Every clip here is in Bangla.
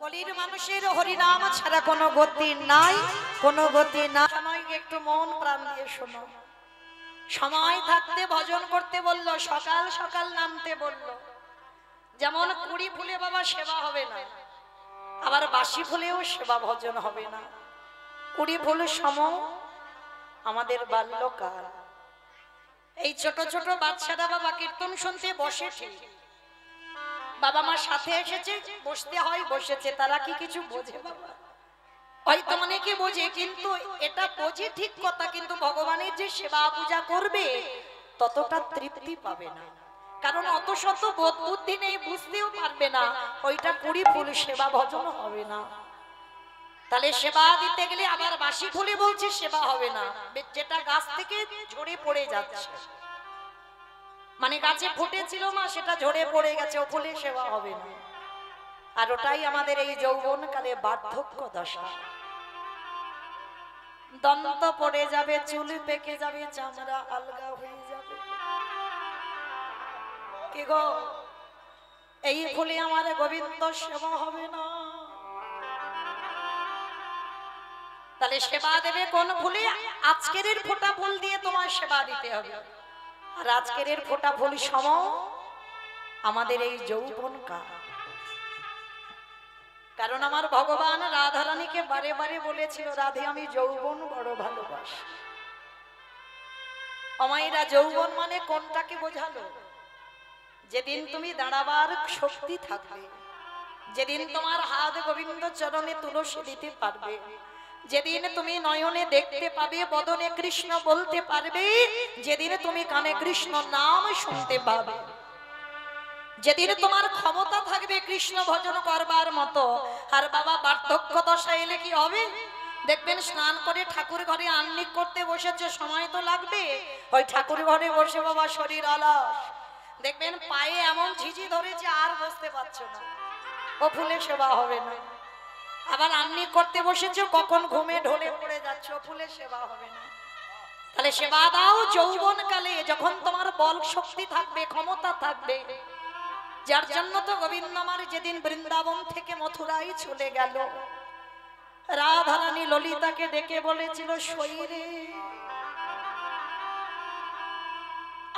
কলির মানুষের হরিনাম ছাড়া কোনো গতি নাই, কোনো গতি না। একটু মন প্রাণ দিয়ে শোনো। সময় থাকতে ভজন করতে বলল, সকাল সকাল নামতে বলল। যেমন কুড়ি ফুলে বাবা সেবা হবে না, আবার বাসি ফুলেও সেবা ভজন হবে না। কুড়ি ফুল সম আমাদের বাল্যকাল। এই ছোট ছোট বাচ্চারা বাবা কীর্তন শুনতে বসে, ঠিক বাবা মার সাথে এসেছে, বসতে হয়, বসেছে। তারা কি কিছু বোঝে বাবা? হয়তো অনেকে বোঝে, কিন্তু এটা বোঝে ঠিক কথা, কিন্তু ভগবানের যে সেবা পূজা করবে ততটা তৃপ্তি পাবে না, কারণ অত শত বোধ বুদ্ধি নেই, বুঝতেও পারবে না। ওইটা কুড়ি ফুল সেবা ভজন হবে না। তাহলে সেবা দিতে গেলে আবার বাসি ফুলে বলছে সেবা হবে না, যেটা গাছ থেকে ঝরে পড়ে যাচ্ছে, মানে গাছে ফুটেছিল মা, সেটা ঝরে পড়ে গেছে, ও ফুলে সেবা হবে না। আর ওটাই আমাদের এই যৌবনকালে বার্ধক্য দশা। দন্ত পড়ে যাবে, চুল পেকে যাবে, চামড়া আলগা হয়ে যাবে। কি গো, এই ফুলে আমার গোবিন্দ সেবা হবে না। তাহলে সেবা দেবে কোন ফুলে? আজকের ফোঁটা ফুল দিয়ে তোমার সেবা দিতে হবে। আর আজকের ফোঁটা ফুল সম আমাদের এই যৌবনকাল। কারণ আমার ভগবান রাধারানীকে বারে বারে বলেছিল, রাধে আমি যৌবন বড় ভালোবাসি। অমাইরা যৌবন মানে কোনটাকে বোঝালো? যেদিন তুমি দাঁড়াবার শক্তি থাকবে, যেদিন তোমার হাত গোবিন্দ চরণে তুলসী দিতে পারবে, যেদিন তুমি নয়নে দেখতে পাবে, বদনে কৃষ্ণ বলতে পারবে, যেদিন তুমি কানে কৃষ্ণ নাম শুনতে পাবে, যেদিন তোমার ক্ষমতা থাকবে কৃষ্ণ ভজন করবার মতো। আর বাবা বার্ধক্য দশা এলে কি হবে? দেখবেন স্নান করে ঠাকুর ঘরে আহ্নিক করতে বসেছে, সময় তো লাগবে। ওই ঠাকুর ঘরে বসে বাবা শরীর অলস, দেখবেন পায়ে এমন ঝিঝি ধরেছে আর বসতে পারছো না, ও ফুলে সেবা হবে না। আবার আহ্নিক করতে বসেছো, কখন ঘুমে ঢলে পড়ে যাচ্ছ, ফুলে সেবা হবে না। তাহলে সেবা দাও যৌবনকালে, যখন তোমার বল শক্তি থাকবে, ক্ষমতা থাকবে। যার জন্য তো গোবিন্দ আমার যেদিন বৃন্দাবন থেকে মথুরাই চলে গেল, রাধারানী ললিতাকে ডেকে বলেছিল, শৈরে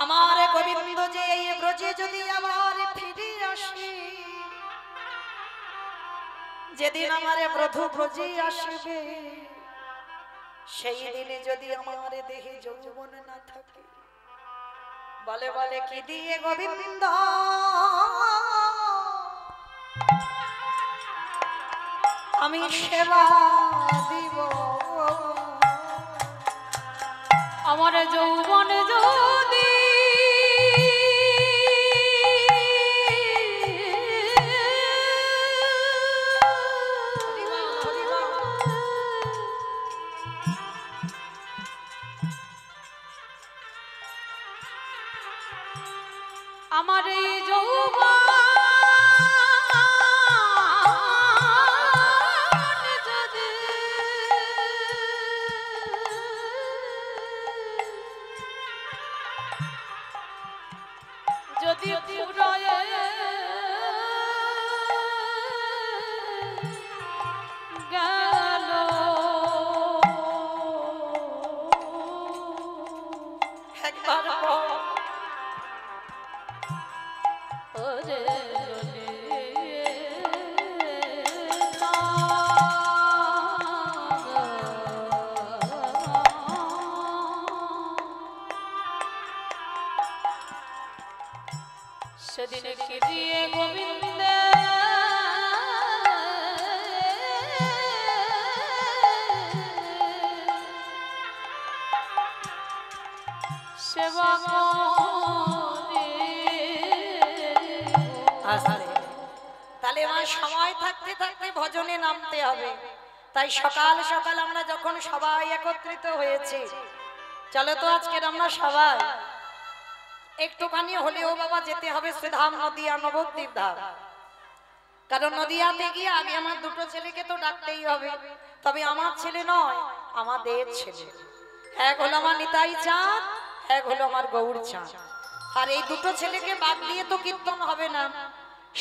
আমার গোবিন্দ যে এই ব্রজে যদি আমার ফিরে আসে, যেদিন আমার প্রভু ব্রজে আসবে, সেই দিনে যদি আমার দেহে যৌবন না থাকে, বলে বলে কি দিয়ে গোবিন্দ আমি সেবা দিব? আমার যৌবন যদি আমার এই যৌবন যদি যদি ফুরায় গেল, একবার ওরে সেদিন কি দিয়ে গোবিন্দ সেবা আসলে তাহলে আমার সময় থাকতে থাকতে ভজনে নামতে হবে। তাই সকাল সকাল আমরা যখন সবাই একত্রিত হয়েছি, চলো তো আজকে আমরা সবাই একটুখানি হলেও বাবা যেতে হবে শ্রীধাম নদিয়া নবদ্বীপ ধাম। কারণ নদিয়াতে গিয়ে আগে আমার দুটো ছেলেকে তো ডাকতেই হবে। তবে আমার ছেলে নয়, আমাদের ছেলে। এক হলো আমার নিতাই চাঁদ, এক হলো আমার গৌর চাঁদ। আর এই দুটো ছেলেকে বাদ দিয়ে তো কীর্তন হবে না।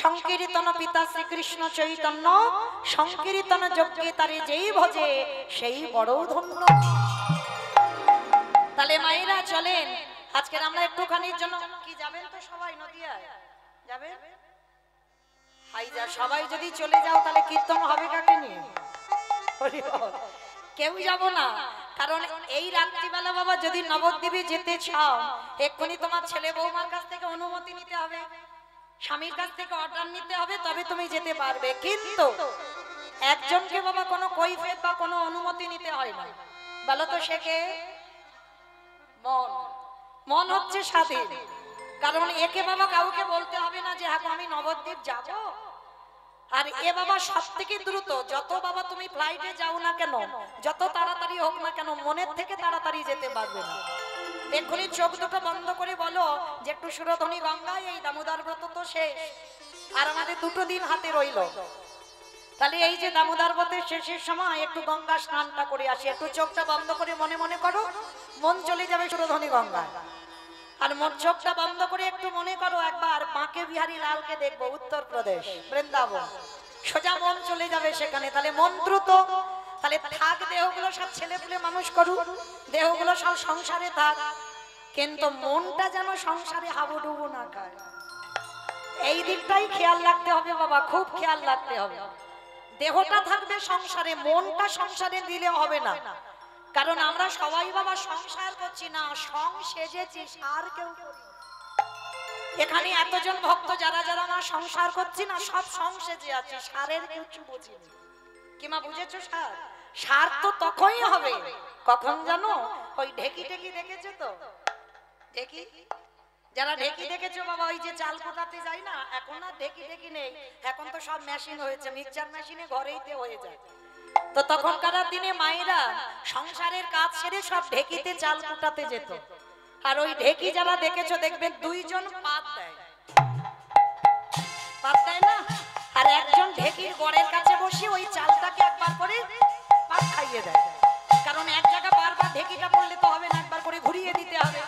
সংকীর্তন পিতা শ্রীকৃষ্ণ চৈতন্য, সংকীর্তন যজ্ঞে তারে যেই ভজে সেই বড় ধন্য। তাহলে মায়েরা চলেন, আজকের আমরা একটুখানির জন্য কি যাবেন তো সবাই নদিয়ায় যাবেন? হাইজা সবাই যদি চলে যাও তাহলে কীর্তন হবে কাকে নিয়ে? কেউ যাব না, কারণ এই রাত্রিবেলা বাবা যদি নবদ্বীপে যেতে চাও এক্ষুনি তোমার ছেলে বৌমার কাছ থেকে অনুমতি নিতে হবে, স্বামীর কাছ থেকে অর্ডার নিতে হবে, তবে তুমি যেতে পারবে। কিন্তু একজনকে বাবা কোনো কৈফিয়ত বা কোনো অনুমতি নিতে হয় না। বলো তো সে কে? মন। মন হচ্ছে স্বাধীন, কারণ একে বাবা কাউকে বলতে হবে না যে হ্যাঁ আমি নবদ্বীপ যাব। আর এ বাবা সব থেকে দ্রুত, যত বাবা তুমি ফ্লাইটে যাও না কেন, যত তাড়াতাড়ি হোক না কেন, মনের থেকে তাড়াতাড়ি যেতে পারবে না। এক্ষুনি চোখ দুটো বন্ধ করে বলো যে একটু সুরধ্বনি গঙ্গায়, এই দামোদর ব্রত তো শেষ, আর আমাদের 2 দিন হাতে রইল। তাহলে এই যে দামোদর ব্রতের শেষের সময় একটু গঙ্গা স্নানটা করে আসি। একটু চোখটা বন্ধ করে মনে মনে করো, মন চলে যাবে সুরধ্বনি গঙ্গা। আর মন চোখটা বন্ধ করে একটু মনে করো একবার বাঁকে বিহারী লালকে দেখবো, উত্তরপ্রদেশ বৃন্দাবন, সোজা মন চলে যাবে সেখানে। তাহলে মন দ্রুত, তাহলে থাক দেহগুলো সব ছেলে পুলে মানুষ করুক, দেহগুলো সব সংসারে থাক, কিন্তু মনটা যেন সংসারে হাবুডুবু না খায়। এই দিকটাই খেয়াল রাখতে হবে বাবা, খুব খেয়াল রাখতে হবে। দেহটা থাকবে সংসারে, মনটা সংসারে দিলে হবে না। কারণ আমরা সবাই বাবা সংসার করছি না, সং সেজেছি, সার কেউ করি না। এখানে এতজন ভক্ত যারা যারা আমরা সংসার করছি না, সব সং সেজে আছি, সারের কিছু বুঝিনি। কি মা বুঝেছো? সার সার তো তখনই হবে কখন জানো? ওই ঢেকি ঢেকি দেখেছো তো? ঢেকি যারা ঢেকি দেখেছো বাবা, ওই যে চাল কোটাতে যাই না, এখন আর ঢেকি ঢেকি নেই, এখন তো সব মেশিন হয়েছে, মিক্সচার মেশিনে ঘরেইতে হয়ে যায়। তো তখনকার দিনে মায়েরা সংসারের কাজ সেরে সব ঢেকিতে চাল কুটাতে যেত। আর ওই ঢেকি যারা দেখেছো দেখবে 2 জন পাত দেয়, পাত দেয় না, আর একজন ঢেকির গড়ের কাছে বসে ওই চালটাকে একবার করে পাত খাইয়ে দেয়। কারণ এক জায়গা বারবার ঢেকিটা পড়লে তো হবে না, একবার করে ঘুরিয়ে দিতে হবে।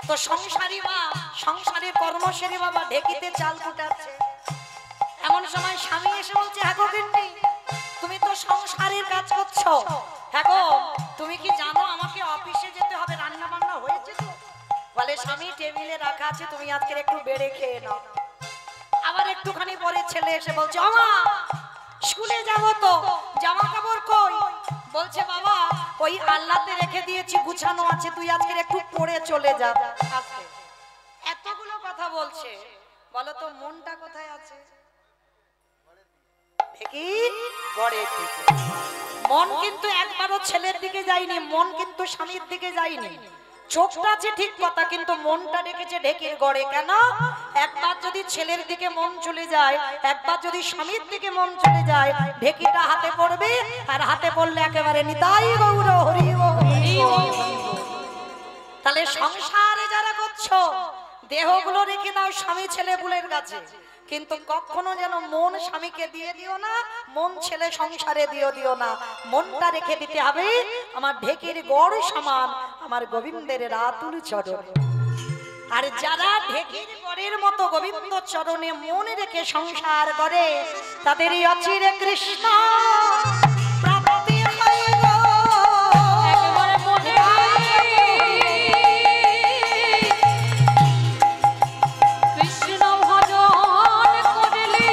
তো সংসারী মা সংসারের কর্ম সেরে বাবা ঢেকিতে চাল কুটাচ্ছে। এমন সময় স্বামী এসে বলছে, হ্যাঁ গো গিন্নি, তুমি তো সংসারের কাজ করছো, হ্যাঁ গো তুমি কি জানো আমাকে অফিসে যেতে হবে, রান্না বান্না হয়েছে তো? বলে স্বামী টেবিলে রাখা আছে, তুমি আজকে একটু বেড়ে খেয়ে নাও। আবার একটুখানি পরে ছেলে এসে বলছে, আমা স্কুলে যাব তো, জামা কাপড় কই? বলছে বাবা ওই আল্লাতে রেখে দিয়েছি, গুছানো আছে, তুই আজকে একটু পরে চলে যা। আজকে এতগুলো কথা বলছে, বলো তো মনটা কোথায় আছে? মন কিন্তু একবারও ছেলের দিকে যায়নি, মন কিন্তু স্বামীর দিকে যায়নি। চোখটা আছে ঠিক কথা, কিন্তু মনটা রেখেছে ঢেকির গড়ে। কেন? একবার যদি ছেলের দিকে মন চলে যায়, একবার যদি স্বামীর দিকে মন চলে যায়, ঢেকিটা হাতে পড়বে, আর হাতে পড়লে একেবারে নিতাই গৌর হরি হরি। তাহলে সংসারে যারা করছো দেহগুলো রেখে দাও স্বামী ছেলে বুলের কাছে, কিন্তু কখনো যেন মন স্বামীকে দিয়ে দিও না, মন ছেলে সংসারে দিও না। মনটা রেখে দিতে হবে আমার ঢেকির গড় সমান আমার গোবিন্দের রাতুল চরণ। আর যারা ঢেকির গড়ের মতো গোবিন্দ চরণে মন রেখে সংসার করে, তাদেরই অচিরে কৃষ্ণ প্রাপ্তি হয় গো। একবার মনে কৃষ্ণ ভজন করলে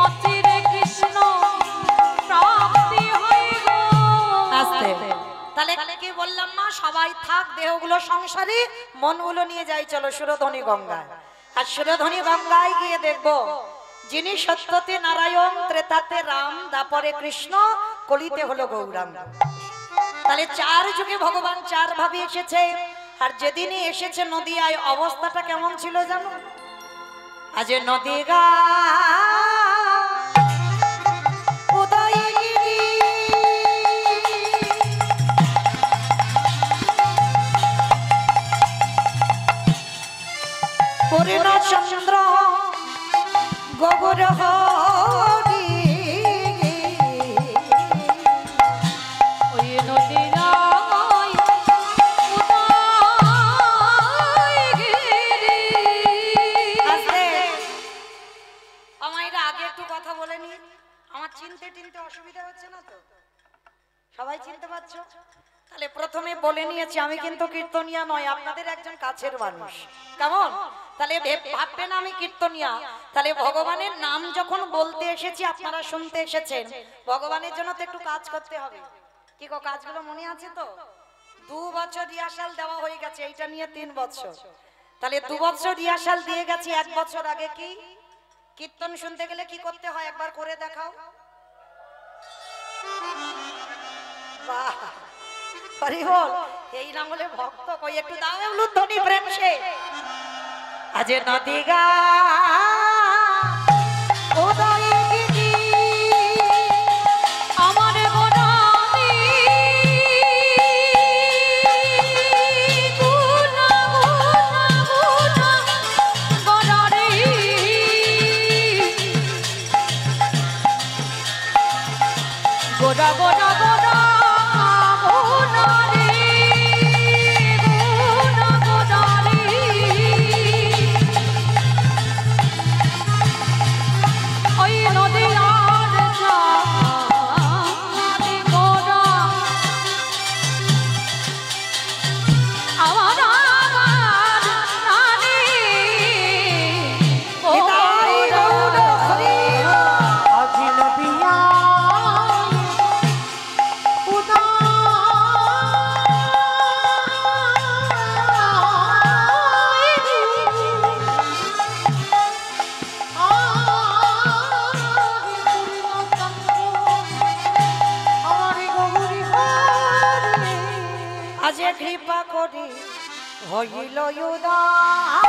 অচিরে কৃষ্ণ প্রাপ্তি হয় গো। আস্তে তাহলে কি বললাম মা, সবাই থাক দেহগুলো সংসারে, মনগুলো নিয়ে যাই চলো সুরধ্বনি গঙ্গায়। আর সুরধ্বনি গঙ্গায় গিয়ে দেখবো যিনি সত্যতে নারায়ণ, ত্রেতাতে রাম, দাপরে কৃষ্ণ, কলিতে হলো গৌরাঙ্গ। তাহলে 4 যুগে ভগবান 4 ভাবে এসেছে। আর যেদিনই এসেছে নদিয়ায় অবস্থাটা কেমন ছিল জানো? আজ নদী গা চন্দ্র গোবর হরি ওই নদীর আমার চিনতে টিনতে অসুবিধা হচ্ছে না তো? সবাই চিনতে পারছো? তাহলে প্রথমে বলে নিয়েছি আমি কিন্তু কীর্তনিয়া নয়, আপনাদের একজন কাছের মানুষ। কেমন? তাহলে ভাববেন আমি কীর্তনিয়া। তাহলে ভগবানের নাম যখন বলতে এসেছি, আপনারা শুনতে এসেছেন, ভগবানের জন্য তো একটু কাজ করতে হবে। কি গো, কাজগুলো মনে আছে তো? 2 বছর রিহার্সাল দেওয়া হয়ে গেছে, এইটা নিয়ে 3 বছর। তাহলে 2 বছর রিহার্সাল দিয়ে গেছি। 1 বছর আগে কি কীর্তন শুনতে গেলে কি করতে হয় একবার করে দেখাও। বাহ, হরি বল। এই না হলে ভক্ত কই, একটু দাও উলুধ্বনি প্রেম সে। আজ নদী গা উদয় গিরি আমার গোড়ালি গুনা গুনা গুনা গোড়ালি গোড়া গোড়া গোড়া গোড়ালি গুনা গোড়ালি ওই নদী আর জানি গোড়া আমার আমার রানী ও নিতাই গৌর হরি আজি নদিয়া আজ কৃপা করি হইল উদার।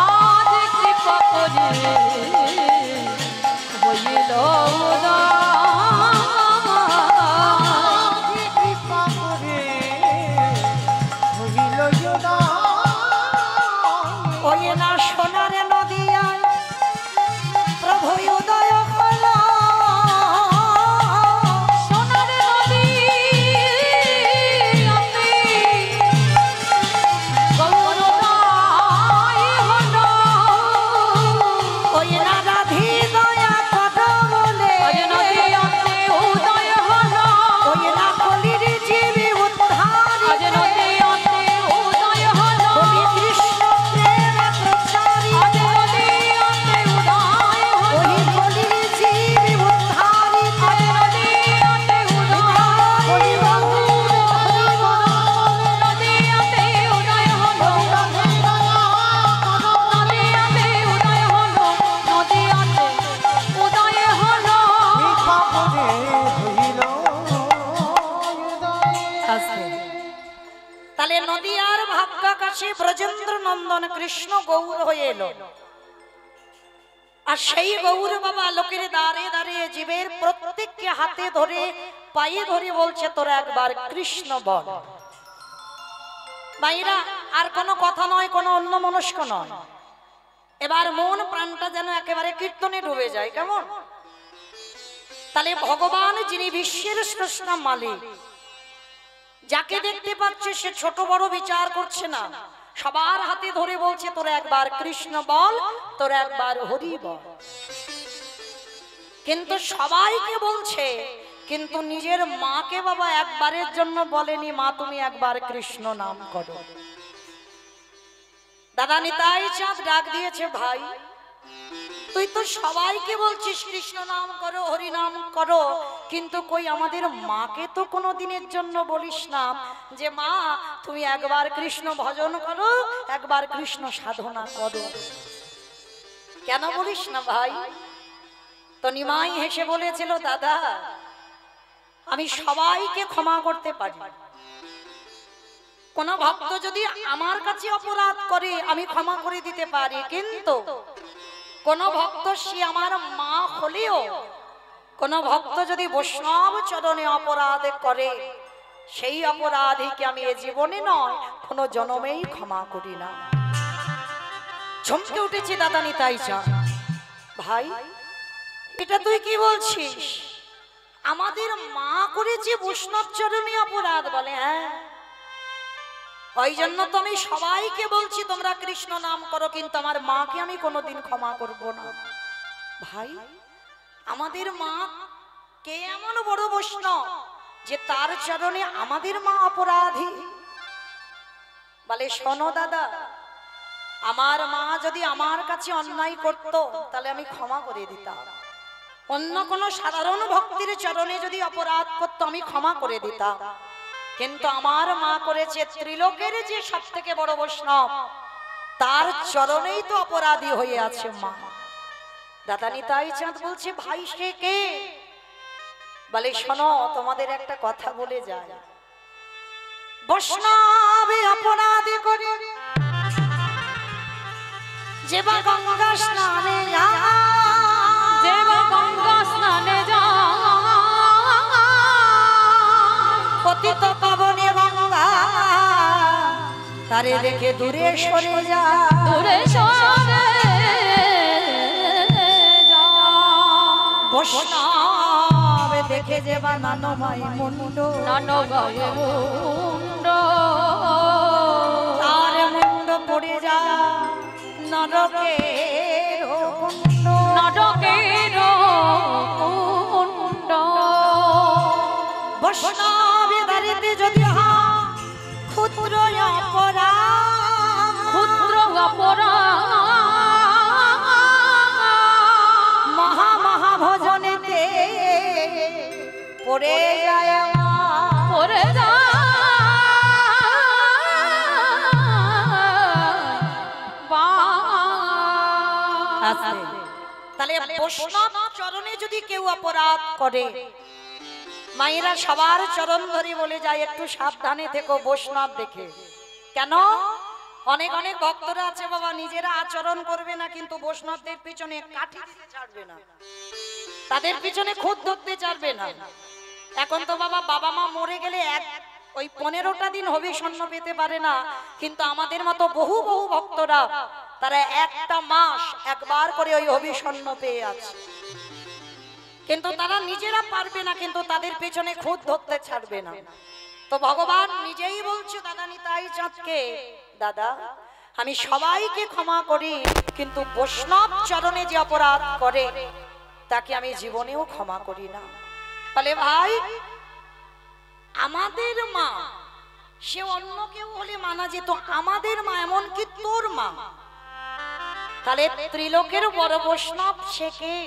আজ কৃপা করে হইল ওই না সোনার নদিয়ায় প্রভু উদয় হল। সোনার নদী আপনি গৌরদাই হল ওই না রাধি দয়া কথা বলে। আজ নদী আপনি উদয় হল ওই না কলির জীবী উদ্ধার। আজ নদী আপনি উদয় হল কবি কৃষ্ণ প্রেম প্রচারী। আজ নদী আপনি উদয় হল ওই কলির জীবী উদ্ধারী। আজ নদী আপনি উদয় হরি বল, হরি বল। নদী আপনি উদয় হল নদী আপনি উদয় হল নদী আপনি উদয় হল তাহলে নদিয়ার ভাগ্যাকাশে ব্রজেন্দ্র নন্দন কৃষ্ণ গৌর হয়ে এলো। আর সেই গৌর বাবা লোকের দাঁড়ে দাঁড়িয়ে জীবের প্রত্যেককে হাতে ধরে পায়ে ধরে বলছে তোরা একবার কৃষ্ণ বল। ভাইরা, আর কোনো কথা নয়, কোনো অন্য মনস্ক নয়। এবার মন প্রাণটা যেন একেবারে কীর্তনে ডুবে যায়। কেমন? তাহলে ভগবান যিনি বিশ্বের স্রষ্টা মালিক, যাকে দেখতে পাচ্ছে সে ছোট বড় বিচার করছে না, সবার হাতে ধরে বলছে তোরা একবার কৃষ্ণ বল, তোরা একবার হরি বল। কিন্তু সবাইকে বলছে, কিন্তু নিজের মাকে বাবা একবারের জন্য বলেনি মা তুমি একবার কৃষ্ণ নাম করো। দাদা নিতাই চাঁদ ডাক দিয়েছে, ভাই তুই তো সবাইকে বলছিস কৃষ্ণ নাম করো, হরি নাম করো, কিন্তু কই আমাদের মাকে তো কোনো দিনের জন্য বলিস না যে মা তুমি একবার কৃষ্ণ ভজন করো, একবার কৃষ্ণ সাধনা করো। কেন বলিস না ভাই? তো নিমাই হেসে বলেছিল, দাদা আমি সবাইকে ক্ষমা করতে পারি। কোন ভক্ত যদি আমার কাছে অপরাধ করে আমি ক্ষমা করে দিতে পারি, কিন্তু কোন ভক্ত সে আমার মা হলেও কোন ভক্ত যদি বৈষ্ণব চরণে অপরাধ করে সেই অপরাধীকে আমি এ জীবনে নয় কোনো জন্মেই ক্ষমা করি না। চমকে উঠেছি দাদা নিতাই চাঁদ, ভাই এটা তুই কি বলছিস? আমাদের মা করেছে বৈষ্ণব চরণে অপরাধ? বলে হ্যাঁ, ওই জন্য তো আমি সবাইকে বলছি তোমরা কৃষ্ণ নাম করো, কিন্তু আমার মাকে আমি কোনোদিন ক্ষমা করব না। ভাই আমাদের মা কে এমন বড় বৈষ্ণব যে তার চরণে আমাদের মা অপরাধী? বলে শোনো দাদা, আমার মা যদি আমার কাছে অন্যায় করত তাহলে আমি ক্ষমা করে দিতাম। অন্য কোনো সাধারণ ভক্তির চরণে যদি অপরাধ করতো আমি ক্ষমা করে দিতাম। কিন্তু আমার মা করেছে ত্রিলোকের যে সব থেকে বড় বৈষ্ণব, তার চরণেই তো অপরাধী হয়ে আছে মা। দাদা নিতাই চাঁদ বলছে ভাই সে কে? বলে শোনো, তোমাদের একটা কথা বলে যায়। বৈষ্ণবে অপরাধী করে যে বা গঙ্গা স্নানে যায়, যে বা গঙ্গা স্নানে যায়, পতিত পাবনে গঙ্গা তারে দেখে দূরে সরে যায়, দূরে সরে যায়। বৈষ্ণব দেখে যে বা নানময় মুন্ড, নানময় মুন্ড, তার মুন্ড পড়ে যায় নরকের কুণ্ড, নরকের কুণ্ড। বৈষ্ণব বাড়িতে যদি হয় ক্ষুদ্র অপরাধ, ক্ষুদ্র অপরাধ, মহা ভজনেতে পড়ে যায় পড়ে যায়। তাহলে বৈষ্ণব চরণে যদি কেউ অপরাধ করে, মায়েরা সবার চরণ ধরে বলে যায় একটু সাবধানে থেকো বৈষ্ণব দেখে। কেন? অনেক অনেক ভক্তরা আছে বাবা, নিজেরা আচরণ করবে না কিন্তু বৈষ্ণবদের পিছনে কাঠি দিতে ছাড়বে না, তাদের পিছনে খুদ ধরতে ছাড়বে না। এখন তো বাবা মা মরে গেলে ওই 15টা দিন হবিষণ্য পেতে পারে না, কিন্তু আমাদের মতো বহু ভক্তরা তারা একটা মাস একবার করে ওই হবিষণ্য পেয়ে আছে, কিন্তু তারা নিজেরা পারবে না, কিন্তু তাদের পেছনে খুদ ধরতে ছাড়বে না। তো ভগবান নিজেই বলছে দাদা নিতাই চাঁদকে, দাদা আমি সবাইকে ক্ষমা করি, কিন্তু বৈষ্ণব চরণে যে অপরাধ করে তাকে আমি জীবনেও ক্ষমা করি না। বলে ভাই আমাদের মা সে অন্য কেউ হলে মানা যেত, আমাদের মা এমন কি তোর মা, তাহলে ত্রিলোকের বড় বৈষ্ণব সে কে?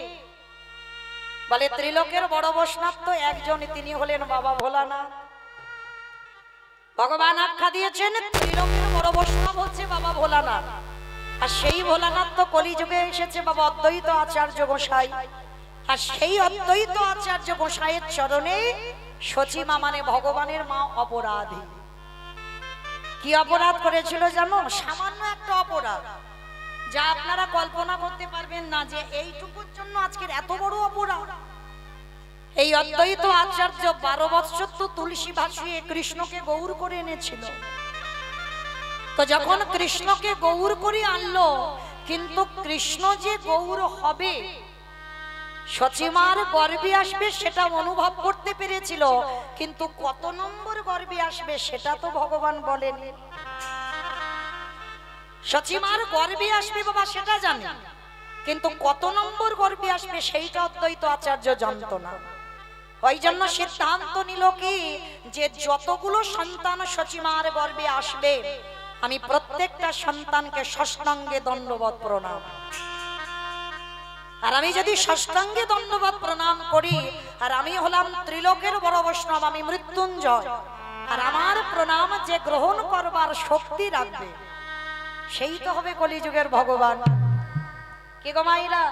বলে ত্রিলোকের বড় বৈষ্ণব তো একজন, তিনি হলেন বাবা ভোলানাথ। ভগবান আখ্যা দিয়েছেন ত্রিলোকের বড় বৈষ্ণব হচ্ছে বাবা ভোলানাথ, আর সেই ভোলানাথ তো কলিযুগে এসেছে বাবা অদ্বৈত আচার্য গোসাই, আর সেই অদ্বৈত আচার্য গোসাইয়ের চরণে সচিমা মানে ভগবানের মা অপরাধী। কি অপরাধ করেছিল জানো? সামান্য একটা অপরাধ, যা আপনারা কল্পনা করতে পারবেন না যে এইটুকুর জন্য আজকের এত বড় অপরাধ। এই অদ্বৈত আচার্য 12 বৎসর তো তুলসী ভাসিয়ে কৃষ্ণকে গৌর করে এনেছিল। তো যখন কৃষ্ণকে গৌর করে আনলো, কিন্তু কৃষ্ণ যে গৌর হবে, সচিমার গর্ভে আসবে সেটা অনুভব করতে পেরেছিল, কিন্তু কত নম্বর গর্ভে আসবে সেটা তো ভগবান বলেনি। সচিমার গর্ভে আসবে বাবা সেটা জানে, কিন্তু কত নম্বর গর্ভে আসবে সেইটা অদ্বৈত আচার্য জানতো না। ওই জন্য সিদ্ধান্ত নিল কি যে যতগুলো সন্তান সচিমার গর্ভে আসবে আমি প্রত্যেকটা সন্তানকে ষষ্ঠাঙ্গে দণ্ডবত প্রণাম, আর আমি যদি ষষ্ঠাঙ্গে দণ্ডবত প্রণাম করি, আর আমি হলাম ত্রিলোকের বড় বৈষ্ণব, আমি মৃত্যুঞ্জয়, আর আমার প্রণাম যে গ্রহণ করবার শক্তি রাখবে সেই তো হবে কলিযুগের ভগবান। কি গো মাইরা,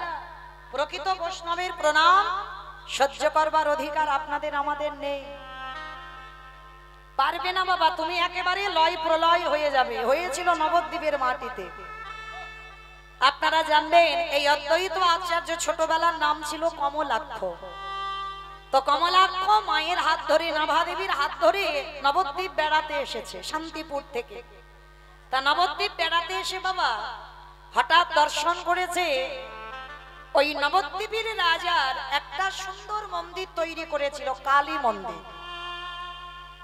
প্রকৃত বৈষ্ণবের প্রণাম সহ্য করবার অধিকার আপনাদের আমাদের নেই, পারবে না বাবা। তুমি একেবারে লয় প্রলয় হয়ে যাবে। হয়েছিল নবদ্বীপের মাটিতে। আপনারা জানবেন এই অদ্বৈত আচার্য ছোটবেলার নাম ছিল কমলাক্ষ। তো কমলাক্ষ মায়ের হাত ধরে, নাভাদেবীর হাত ধরে নবদ্বীপ বেড়াতে এসেছে শান্তিপুর থেকে। তা নবদ্বীপ বেড়াতে এসে বাবা হঠাৎ দর্শন করেছে ওই নবদ্বীপের রাজার একটা সুন্দর মন্দির তৈরি করেছিল, কালী মন্দির।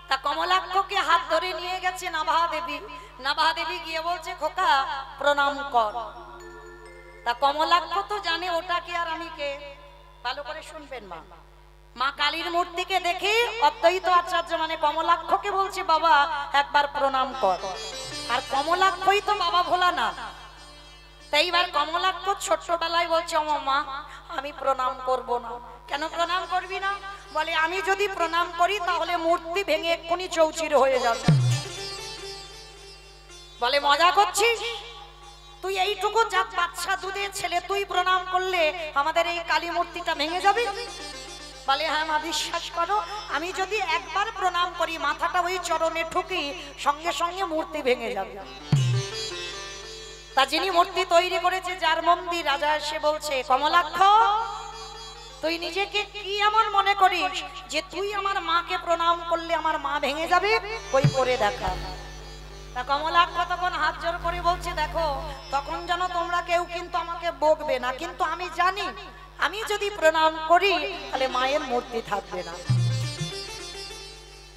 তা কমলাক্ষকে হাত ধরে নিয়ে গেছে নাভাদেবী। নাভাদেবী গিয়ে বলছে খোকা প্রণাম কর। তা কমলাক্ষ তো জানে ওটা কি আর আমি কে, ভালো করে শুনবেন মা। মা কালীর মূর্তিকে দেখে অদ্বৈত আচার্য মানে কমলাক্ষকে বলছে বাবা একবার প্রণাম কর। আর কমলাক্ষই তো বাবা ভোলানাথ। তাই এবার কমলাক্ষ ছোট্টবেলায় বলছে ও মা আমি প্রণাম করব না। কেন প্রণাম করবি না? বলে আমি যদি প্রণাম করি তাহলে মূর্তি ভেঙে এক্ষুনি চৌচির হয়ে যাবে। বলে মজা করছিস? তুই এইটুকু জাত বাচ্চা দুধের ছেলে তুই প্রণাম করলে আমাদের এই কালী মূর্তিটা ভেঙে যাবে? বলে হ্যাঁ মা বিশ্বাস করো, আমি যদি একবার প্রণাম করি মাথাটা ওই চরণে ঠুকি সঙ্গে সঙ্গে মূর্তি ভেঙে যাবে। তা যিনি মূর্তি তৈরি করেছে যার মন্দির, রাজা এসে বলছে কমলাক্ষ তুই নিজেকে কি এমন মনে করিস যে তুই আমার মাকে প্রণাম করলে আমার মা ভেঙে যাবে? কই করে দেখা। তা কমলাক্ষ তখন হাত জোর করে বলছে দেখো তখন জানো তোমরা কেউ কিন্তু আমাকে বকবে না, কিন্তু আমি জানি আমি যদি প্রণাম করি তাহলে মায়ের মূর্তি থাকবে না।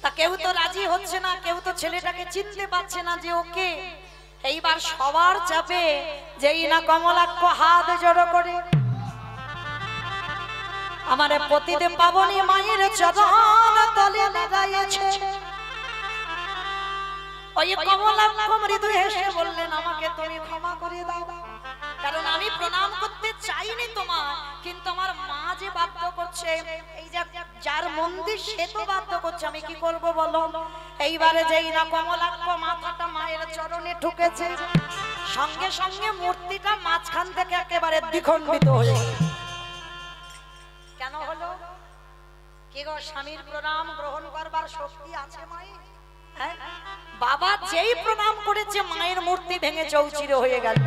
তা কেউ তো রাজি হচ্ছে না, কেউ তো ছেলেটাকে চিনতে পারছে না যে ওকে। এইবার সবার চাপে যেই না কমলাক্ষ হাত জড়ো করে আমার প্রতিদেব পাবনী মায়ের চরণ তলে দাঁড়িয়েছে। ওই কমলাক্ষ মৃদু হেসে বললেন আমাকে তুমি ক্ষমা করে দাও, কারণ আমি প্রণাম করতে চাইনি তোমার, কিন্তু আমার মা যে বাধ্য করছে, এই যে যার মন্দির সে তো বাধ্য করছে, আমি কি করব বলো। এইবারে যেই না কমলাক্ষ মাথাটা মায়ের চরণে ঠুকেছে সঙ্গে সঙ্গে মূর্তিটা মাঝখান থেকে একেবারে দ্বিখণ্ডিত হয়ে গেল। কেন হলো? কি গো স্বামীর প্রণাম গ্রহণ করবার শক্তি আছে মায়ের? হ্যাঁ, বাবা যেই প্রণাম করেছে মায়ের মূর্তি ভেঙে চৌচির হয়ে গেল।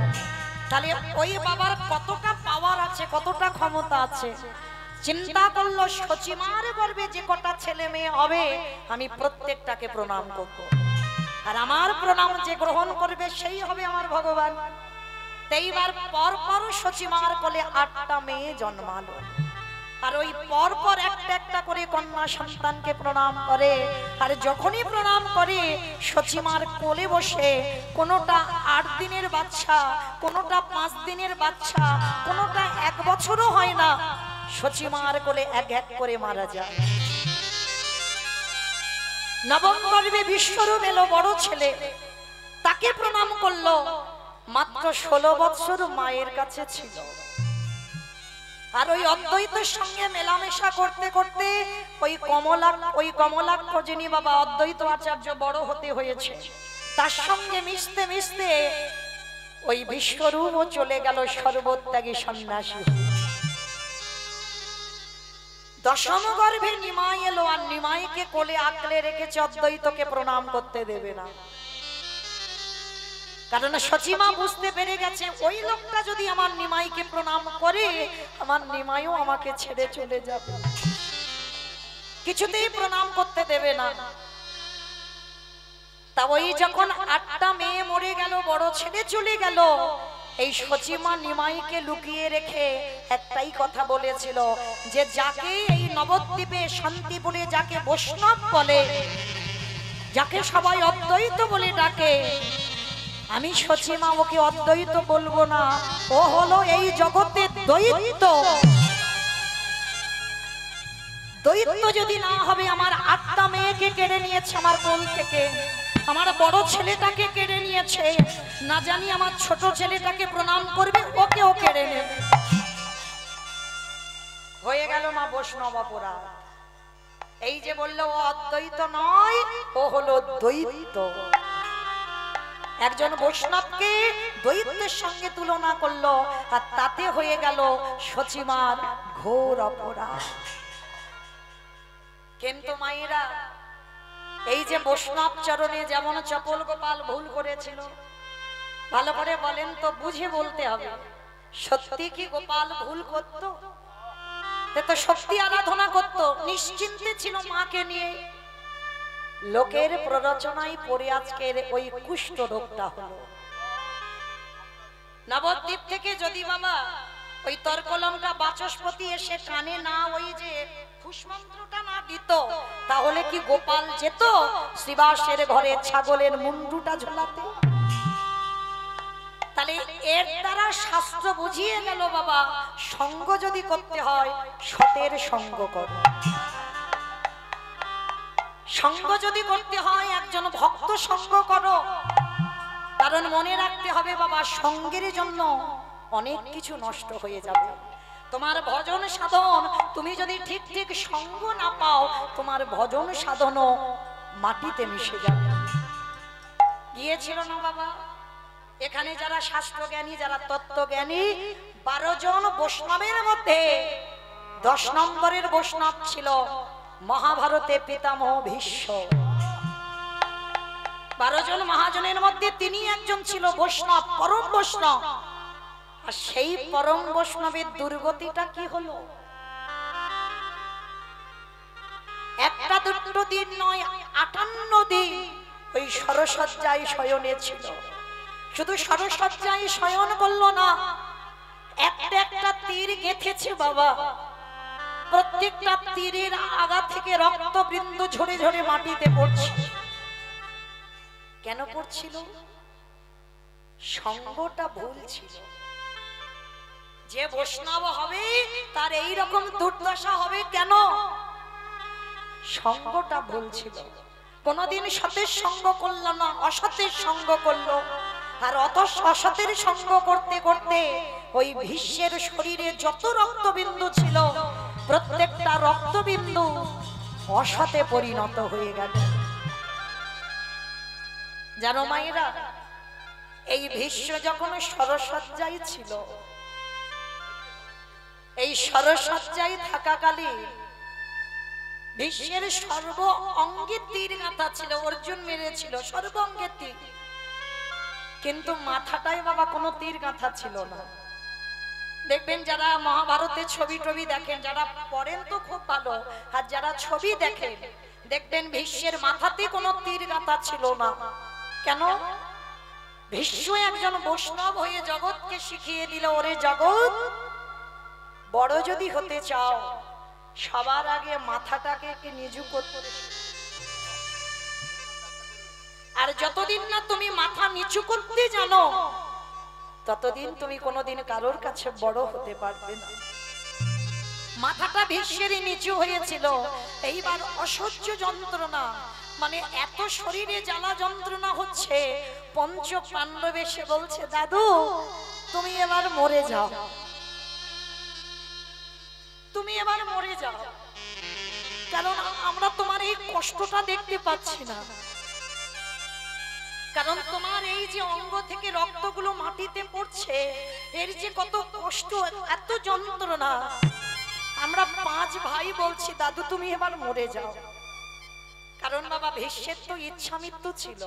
তাহলে ওই বাবার কতটা পাওয়ার আছে, কতটা ক্ষমতা আছে। চিন্তা করলো সচিমার গর্ভে যে কটা ছেলে মেয়ে হবে আমি প্রত্যেকটাকে প্রণাম করব, আর আমার প্রণাম যে গ্রহণ করবে সেই হবে আমার ভগবান। এইবার পর পর সচিমার কোলে 8টা মেয়ে জন্মালো, আর ওই পর পর একটা একটা করে কন্যা সন্তানকে প্রণাম করে। আর যখনই প্রণাম করে সচিমার কোলে বসে কোনোটা 8 দিনের বাচ্চা, কোনোটা 5 দিনের বাচ্চা, কোনোটা 1 বছরও হয় না, সচিমার কোলে এক এক করে মারা যায়। নবম গর্ভে বিশ্বরূপ এলো বড় ছেলে, তাকে প্রণাম করলো। মাত্র 16 বছর মায়ের কাছে ছিল। আর ওই অদ্বৈতের সঙ্গে মেলামেশা করতে করতে ওই কমলাক্ষ যিনি বাবা অদ্বৈত আচার্য বড় হতে হয়েছে, তার সঙ্গে মিশতে মিশতে ওই বিশ্বরূপও চলে গেল সর্বত্যাগী সন্ন্যাসী। দশম গর্ভে নিমাই এলো, আর নিমাইকে কোলে আঁকলে রেখেছে, অদ্বৈতকে প্রণাম করতে দেবে না। কারণ সচিমা বুঝতে পেরে গেছে ওই লোকটা যদি আমার নিমাইকে প্রণাম করে আমার নিমাইও আমাকে ছেড়ে চলে যাবে, কিছুতেই প্রণাম করতে দেবে না। তা ওই যখন 8টা মেয়ে মরে গেল, বড় ছেলে চলে গেল, এই সচিমা নিমাইকে লুকিয়ে রেখে একটাই কথা বলেছিল যে যাকে এই নবদ্বীপে শান্তিপুরে যাকে বৈষ্ণব বলে, যাকে সবাই অদ্বৈত বলে ডাকে, আমি সচিমা ওকে অদ্বৈত বলবো না, ও হলো এই জগতের দ্বৈত। দ্বৈত যদি না হবে, আমার 8টা মেয়েকে কেড়ে নিয়েছে আমার কোল থেকে, আমার বড় ছেলেটাকে কেড়ে নিয়েছে, না জানি আমার ছোট ছেলেটাকে প্রণাম করবে ওকেও কেড়ে নেবে। হয়ে গেল মা বৈষ্ণব অপরাধ। এই যে বললো ও অদ্বৈত নয়, ও হলো দ্বৈত। একজন বৈষ্ণবকে দ্বৈতের সঙ্গে তুলনা করলো, আর তাতে হয়ে গেল সচিমার ঘোর অপরাধ। কিন্তু মায়েরা, এই যে বৈষ্ণব চরণে যেমন চপল গোপাল ভুল করেছিল, ভালো করে বলেন তো, বুঝে বলতে হবে, সত্যি কি গোপাল ভুল করত? তো শক্তি আরাধনা করত, নিশ্চিন্তে ছিল মাকে নিয়ে। লোকের প্ররোচনায় পড়ে আজকের ওই কুষ্ঠ রোগটা হলো। নবদ্বীপ থেকে যদি বাবা ওই তর্কলঙ্কা বাচস্পতি এসে কানে না ওই যে ফুসমন্ত্রটা না দিত, তাহলে কি গোপাল যেত শ্রীবাসের ঘরে ছাগলের মুন্ডুটা ঝোলাতে? তাহলে এর দ্বারা শাস্ত্র বুঝিয়ে গেল বাবা, সঙ্গ যদি করতে হয় সতের সঙ্গ করো। সঙ্গ যদি করতে হয় একজন ভক্ত সঙ্গ করো। কারণ মনে রাখতে হবে বাবা, সঙ্গের জন্য অনেক কিছু নষ্ট হয়ে যাবে। তোমার ভজন সাধন তুমি যদি ঠিক ঠিক সঙ্গ না পাও, তোমার ভজন সাধনও মাটিতে মিশে যাবে। গিয়েছিল না বাবা, এখানে যারা শাস্ত্রজ্ঞানী, যারা তত্ত্বজ্ঞানী, 12 জন বৈষ্ণবের মধ্যে 10 নম্বরের বৈষ্ণব ছিল মহাভারতে পিতামহ ভীষ্ম। 12 জন মহাজনের মধ্যে তিনি একজন ছিল বৈষ্ণব, পরম বৈষ্ণব। আর সেই পরম বৈষ্ণবের দুর্গতিটা কি হলো? একটা দুটো দিন নয়, 58 দিন ওই সরসজ্জায় শয়নে ছিল। শুধু সরসজ্জায় শয়ন করলো না, একটা একটা তীর গেঁথেছে বাবা। প্রত্যেকটা তীরের আগা থেকে রক্তবিন্দু ঝরে ঝরে মাটিতে পড়ছে। কেন পড়ছিল? সঙ্গটা ভুল ছিল। যে বৈষ্ণব হবে তার এই রকম দুর্দশা হবে কেন? সঙ্গটা ভুল ছিল। কোনদিন সতের সঙ্গ করলো না, অসতের সঙ্গ করলো। আর অসতের সঙ্গ করতে করতে ওই ভীষ্মের শরীরে যত রক্তবিন্দু ছিল, প্রত্যেকটা রক্তবিন্দু অসতে পরিণত হয়ে গেল। জানো মায়েরা, এই ভীষ্ম যখন সরসজ্জায় ছিল, এই সরসজ্জায় থাকাকালীন ভীষ্মের সর্ব অঙ্গে তীর গাঁথা ছিল, অর্জুন মেরেছিল সর্ব অঙ্গে তীর, কিন্তু মাথাটাই বাবা কোনো তীর গাঁথা ছিল না। দেখবেন যারা মহাভারতে ছবি টবি দেখেন, যারা পড়েন তো খুব ভালো, আর যারা ছবি দেখেন দেখবেন ভীষ্মের মাথাতে কোনো তীর গাঁথা ছিল না। কেন? ভীষ্ম একজন বৈষ্ণব হয়ে জগৎকে শিখিয়ে দিল, ওরে জগৎ, বড় যদি হতে চাও সবার আগে মাথাটাকে নিচু করতে, আর যতদিন না তুমি মাথা নিচু করতে জানো ততদিন তুমি কোনোদিন কারোর কাছে বড় হতে পারবে না। মাথাটা ভীষ্মেরই নিচু হয়েছিল। এইবার অসহ্য যন্ত্রণা, মানে এত শরীরে জ্বালা যন্ত্রণা হচ্ছে, পঞ্চ পাণ্ডব এসে বলছে, দাদু তুমি এবার মরে যাও, তুমি এবার মরে যাও, কারণ আমরা তোমার এই কষ্টটা দেখতে পাচ্ছি না। কারণ তোমার এই যে অঙ্গ থেকে রক্তগুলো মাটিতে পড়ছে, এর যে কত কষ্ট, এত যন্ত্রণা, আমরা 5 ভাই বলছি দাদু তুমি এবার মরে যাও। কারণ বাবা ভীষ্মের তো ইচ্ছা মৃত্যু ছিল,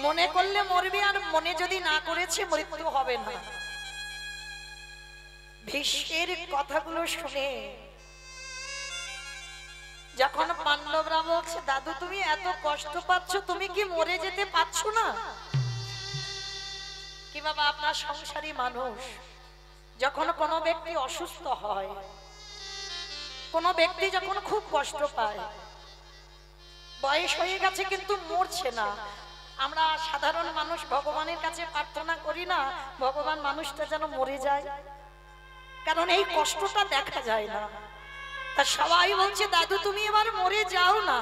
মনে করলে মরবে, আর মনে যদি না করেছে মৃত্যু হবে না। ভীষ্মের কথাগুলো শুনে যখন পাণ্ডবরা বলছে, দাদু তুমি এত কষ্ট পাচ্ছ, তুমি কি মরে যেতে পারছো না? কি বাবা, আপনার সংসারী মানুষ, যখন কোনো ব্যক্তি অসুস্থ হয়, কোনো ব্যক্তি যখন খুব কষ্ট পায়, বয়স হয়ে গেছে কিন্তু মরছে না, আমরা সাধারণ মানুষ ভগবানের কাছে প্রার্থনা করি না ভগবান মানুষটা যেন মরে যায়, কারণ এই কষ্টটা দেখা যায় না। তা সবাই বলছে দাদু তুমি এবার মরে যাও না।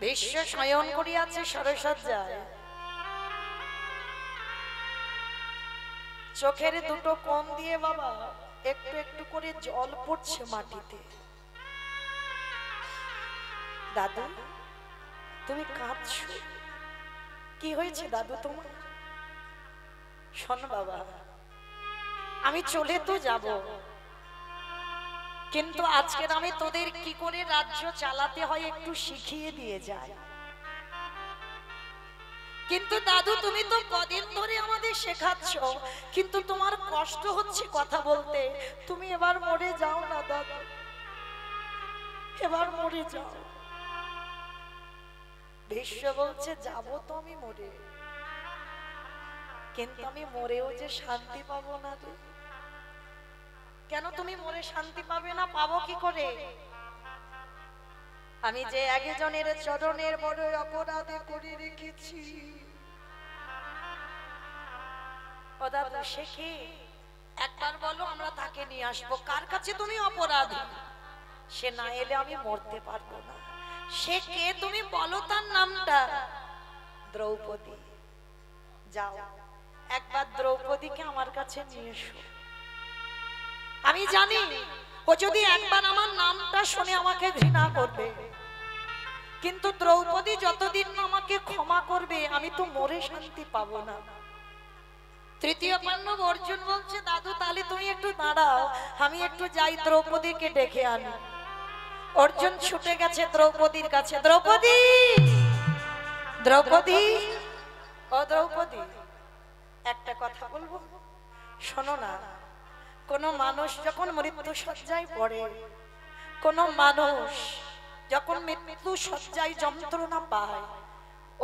ভীষ্ম শয়ন করিয়াছে সরসজ্জায়, চোখের দুটো কোণ দিয়ে বাবা একটু একটু করে জল পড়ছে মাটিতে। দাদু তুমি কাঁদছো, কি হয়েছে দাদু তোমার? শোন বাবা, আমি চলে তো যাব, কিন্তু আজকের আমি তোদের কি করে রাজ্য চালাতে হয় একটু শিখিয়ে দিয়ে যাই। কিন্তু দাদু তুমি তো কদিন ধরে আমাদের শেখাচ্ছ, কিন্তু তোমার কষ্ট হচ্ছে কথা বলতে, তুমি এবার মরে যাও না দাদু, এবার মরে যাও। ভীষ্ম বলছে যাবো তো আমি মরে, কিন্তু আমি মরেও যে শান্তি পাবো না রে। কেন তুমি মরে শান্তি পাবে না? পাবো কি করে? আমি যে একজনের চরণের বড় অপরাধ করে রেখেছি, ও দাদা সে কি? একবার বলো, আমরা তাকে নিয়ে আসবো। কার কাছে তুমি অপরাধী? সে না এলে আমি মরতে পারবো না। সে কে তুমি বলো, তার নামটা? দ্রৌপদী। যাও একবার দ্রৌপদীকে আমার কাছে নিয়ে এসো। আমি জানি ও যদি একবার আমার নামটা শুনে আমাকে ঘৃণা করবে, কিন্তু দ্রৌপদী যতদিন না আমাকে ক্ষমা করবে আমি তো মরে শান্তি পাবো না। তৃতীয় পাণ্ডব অর্জুন বলছে, দাদু তাহলে তুমি একটু দাঁড়াও, আমি একটু যাই দ্রৌপদীকে ডেকে আনি। অর্জুন ছুটে গেছে দ্রৌপদীর কাছে। দ্রৌপদী, দ্রৌপদী, ও দ্রৌপদী, একটা কথা বলবো, শোনো না। কোন মানুষ যখন মৃত্যু শয্যায় পড়ে, কোন মানুষ যখন মৃত্যু শয্যায় যন্ত্রণা পায়,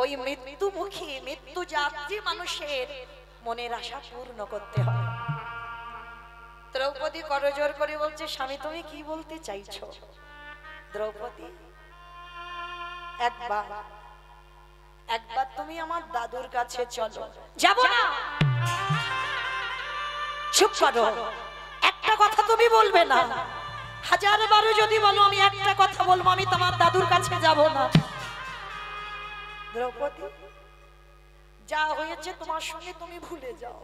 ওই মৃত্যুমুখী মৃত্যু যাত্রী মানুষের মনের আশা পূর্ণ করতে হয়। দ্রৌপদী করজোর করে বলছে, স্বামী তুমি কি বলতে চাইছো? দ্রৌপদী, একবার একবার তুমি আমার দাদুর কাছে চলো। যাব না। চুপ করো, একটা কথা তুমি বলবে না। হাজার বারো যদি বলো, আমি একটা কথা বলবো, আমি তোমার দাদুর কাছে যাব না। দ্রৌপদী, যা হয়েছে তোমার সঙ্গে তুমি ভুলে যাও।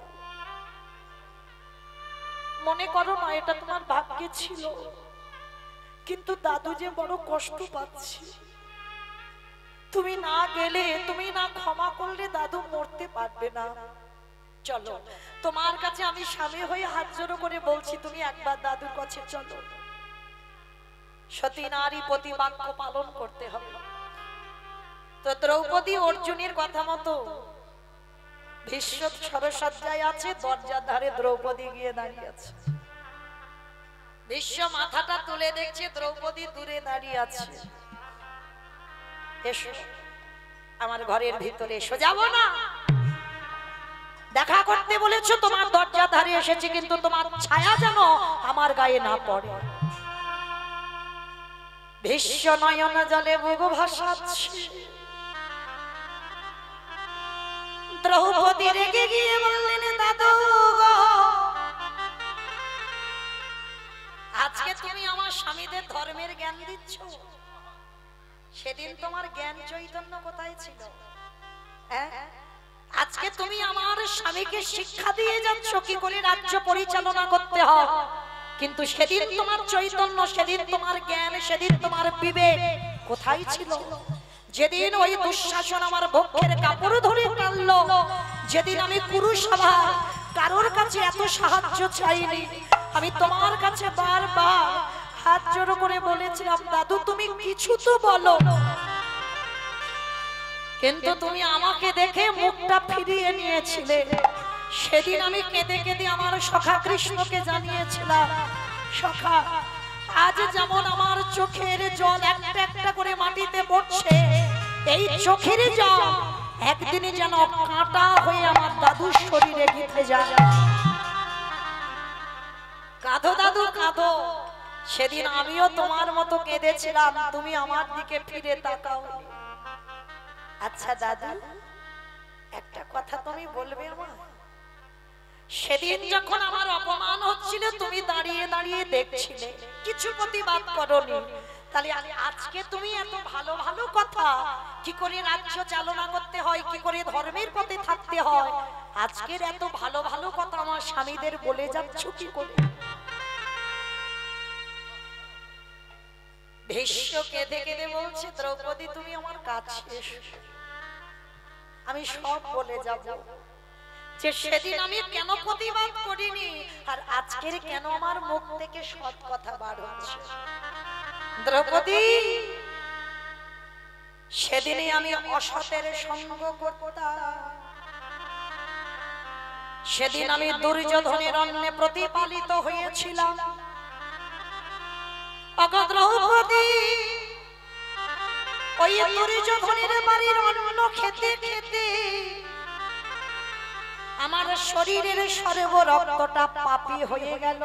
মনে করো না এটা তোমার ভাগ্যে ছিল, কিন্তু দাদু যে বড় কষ্ট পাচ্ছে। তুমি না গেলে, তুমি না ক্ষমা করলে দাদু মরতে পারবে না। চলো, তোমার কাছে আমি স্বামী হয়ে হাত জোড়ো করে বলছি, তুমি একবার দাদুর কাছে চলো। সতী নারী প্রতি বাক্য পালন করতে হবে। তো দ্রৌপদী অর্জুনের কথা মতো ভীষ্ম সরসজ্জায় আছে, দরজার ধারে দ্রৌপদী গিয়ে দাঁড়িয়ে আছে। ভীষ্ম মাথাটা তুলে দেখছে দ্রৌপদী দূরে দাঁড়িয়ে আছে। এসো আমার ঘরের ভিতরে এসো। যাব না। দেখা করতে বলেছো, তোমার দরজা ধারে এসেছে, কিন্তু তোমার ছায়া যেন আমার গায়ে না পড়ে। ভীষ্ম নয়ন জলে বুক ভাসাচ্ছে। দ্রৌপদী রেগে গিয়ে বললেন, দাদু গো, আজকে তুমি আমার স্বামীদের ধর্মের জ্ঞান দিচ্ছ। সেদিন তোমার জ্ঞান চৈতন্য কোথায় ছিল? আজকে তুমি আমার স্বামীকে শিক্ষা দিয়ে যাচ্ছ কি করে রাজ্য পরিচালনা করতে হয়, কিন্তু সেদিন তোমার চৈতন্য, সেদিন তোমার জ্ঞান, সেদিন তোমার বিবেক কোথায় ছিল? যেদিন ওই দুঃশাসন আমার বক্ষের কাপড় ধরে টানলো, যেদিন আমি কুরুসভা কারোর কাছে এত সাহায্য চাইনি, আমি তোমার কাছে বারবার হাত জোড়ো করে বলেছিলাম, দাদু তুমি কিছু তো বলো, কিন্তু তুমি আমাকে দেখে মুখটা ফিরিয়ে নিয়েছিলে। সেদিন আমি কেঁদে কেঁদে আমার সখা কৃষ্ণকে জানিয়েছিলাম, সখা আজ যেমন আমার চোখের জল একটা একটা করে মাটিতে পড়ছে, এই চোখের জল একদিনে যেন কাঁটা হয়ে আমার দাদুর শরীরে গেঁথে যায়। কাঁদো দাদু কাঁদো। সেদিন আমিও তোমার মতো কেঁদেছিলাম, তুমি আমার দিকে ফিরে তাকাও। আচ্ছা দাদু, একটা কথা তুমি বলবে আমার? সেদিন যখন আমার অপমান হচ্ছিল, তুমি দাঁড়িয়ে দাঁড়িয়ে দেখছিলে, কিছু প্রতিবাদ করোনি, তাহলে আজকে তুমি এত ভালো ভালো কথা, কি করে রাজ্য চালনা করতে হয়, কি করে ধর্মের পথে থাকতে হয়, আজকের এত ভালো ভালো কথা আমার স্বামীদের বলে যাচ্ছ কি করে? ভীষ্ম কেঁদে কেঁদে বলছে, দ্রৌপদী তুমি আমার কাছে এসো, আমি সব বলে যাব, যে সেদিন আমি কেন প্রতিবাদ করিনি, আর আজকের কেন আমার মুখ থেকে সৎ কথা বার হচ্ছে। দ্রৌপদী, সেদিনে আমি অসতের সঙ্গ করতাম, সেদিন আমি দুর্যোধনের অন্নে প্রতিপালিত হয়েছিলাম। দ্রৌপদী, ওই দুর্যোধনের বাড়ির অন্ন খেতে খেতে আমার শরীরের সর্ব রক্তটা পাপী হয়ে গেল।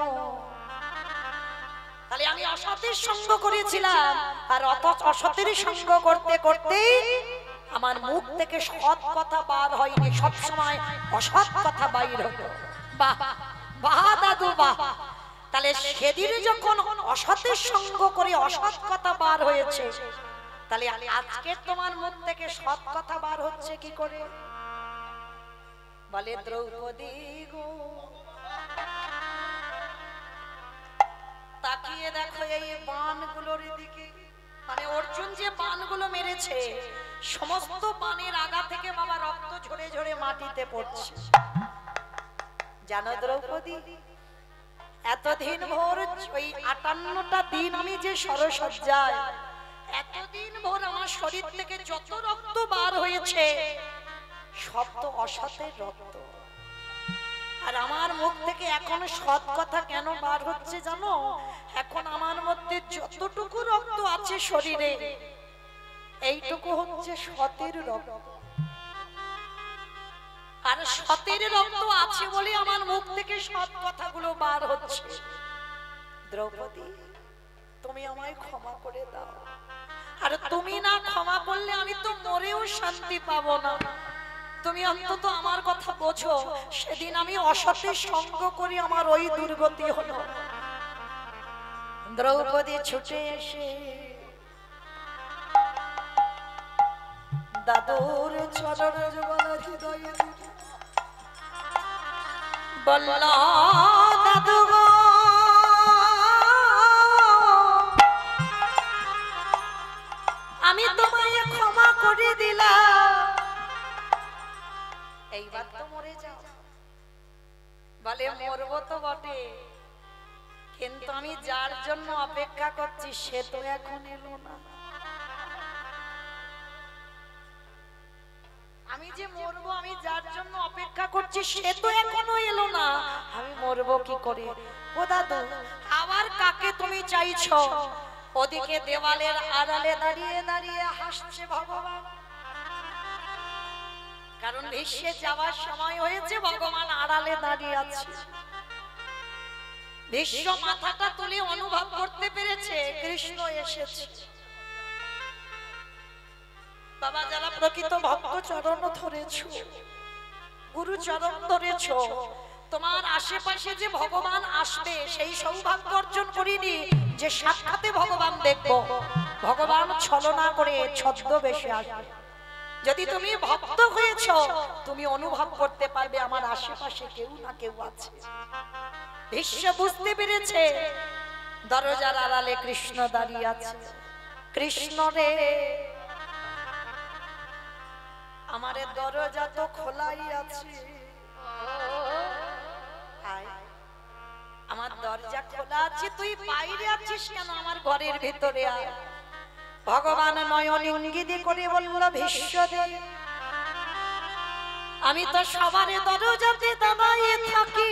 তাহলে আমি অসতের সঙ্গ করেছিলাম, আর অসতের সঙ্গ করতে করতে আমার মুখ থেকে সৎ কথা বার হয়নি, সব সময় অসৎ কথা বাইর হতো। বাহ বাহ দাদু বাহ। তাহলে সেদিন যখন অসতের সঙ্গ করে অসৎ কথা বার হয়েছে, তাহলে আজকে তোমার মুখ থেকে সৎ কথা বার হচ্ছে কি করে? বলে দ্রৌপদী গো, তাকিয়ে দেখো এই বাণগুলোর দিকে। মানে অর্জুন যে বাণগুলো মেরেছে, সমস্ত বাণের আগা থেকে বাবা রক্ত ঝরে ঝরে মাটিতে পড়ছে। জানো দ্রৌপদী, এতদিন ভোর ওই 58টা দিন আমি যে সরসজ্জায়, এতদিন ভোর আমার শরীর থেকে যত রক্ত বার হয়েছে সব তো অসতের রক্ত। আর আমার মুখ থেকে এখন সৎ কথা কেন বার হচ্ছে জানো? এখন আমার মধ্যে যতটুকু রক্ত আছে শরীরে, এইটুকু হচ্ছে সতের রক্ত। আর সতের রক্ত আছে বলে আমার মুখ থেকে সৎ কথাগুলো বার হচ্ছে। দ্রৌপদী, তুমি আমায় ক্ষমা করে দাও। আর তুমি না ক্ষমা করলে আমি তো মরেও শান্তি পাবো না। তুমি অন্তত আমার কথা বোঝো। সেদিন আমি অসতের সঙ্গ করি, আমার ওই দুর্গতি হলো। দ্রৌপদী ছুটে এসে দাদুর চরণ যুগল হৃদয়ে বলল, দাদু গো, আমি তোমায় ক্ষমা করে দিলাম, এইবার তো মরে যাও। বলে মরবো তো বটে, কিন্তু আমি যার জন্য অপেক্ষা করছি সে তো এখন এলো না। আমি যে মরবো, আমি যার জন্য অপেক্ষা করছি সে তো এখনো এলো না, আমি মরবো কি করে? ও দাদু, আবার কাকে তুমি চাইছো? ওদিকে দেওয়ালের আড়ালে দাঁড়িয়ে দাঁড়িয়ে হাসছে ভগবান। কারণ ভীষ্মে যাওয়ার সময় হয়েছে, ভগবান আড়ালে দাঁড়িয়ে আছে। ভীষ্ম মাথাটা তুলে অনুভব করতে পেরেছে কৃষ্ণ এসেছে। বাবা, যারা প্রকৃত ভক্ত চরণ ধরেছো, গুরু চরণ ধরেছো, তোমার আশেপাশে যে ভগবান আসবে সেই সৌভাগ্য অর্জন করিনি যে সাক্ষাতে ভগবান দেখবো। ভগবান ছলনা করে ছদ্মবেশে আসবে। যদি তুমি ভক্ত হয়েছ, তুমি অনুভব করতে পারবে আমার আশেপাশে কেউ না কেউ আছে। ভীষ্ম বুঝতে পেরেছে দরজার আড়ালে কৃষ্ণ দাঁড়িয়ে আছে। কৃষ্ণ রে, আমার দরজা তো খোলাই আছে, আমার দরজা খোলা আছে, তুই বাইরে আছিস কেন? আমার ঘরের ভেতরে আয়। ভগবান নয়ন ইঙ্গিত করে বলল, ভীষ্ম দে, আমি তো সবার দরজাতে দাঁড়িয়ে থাকি।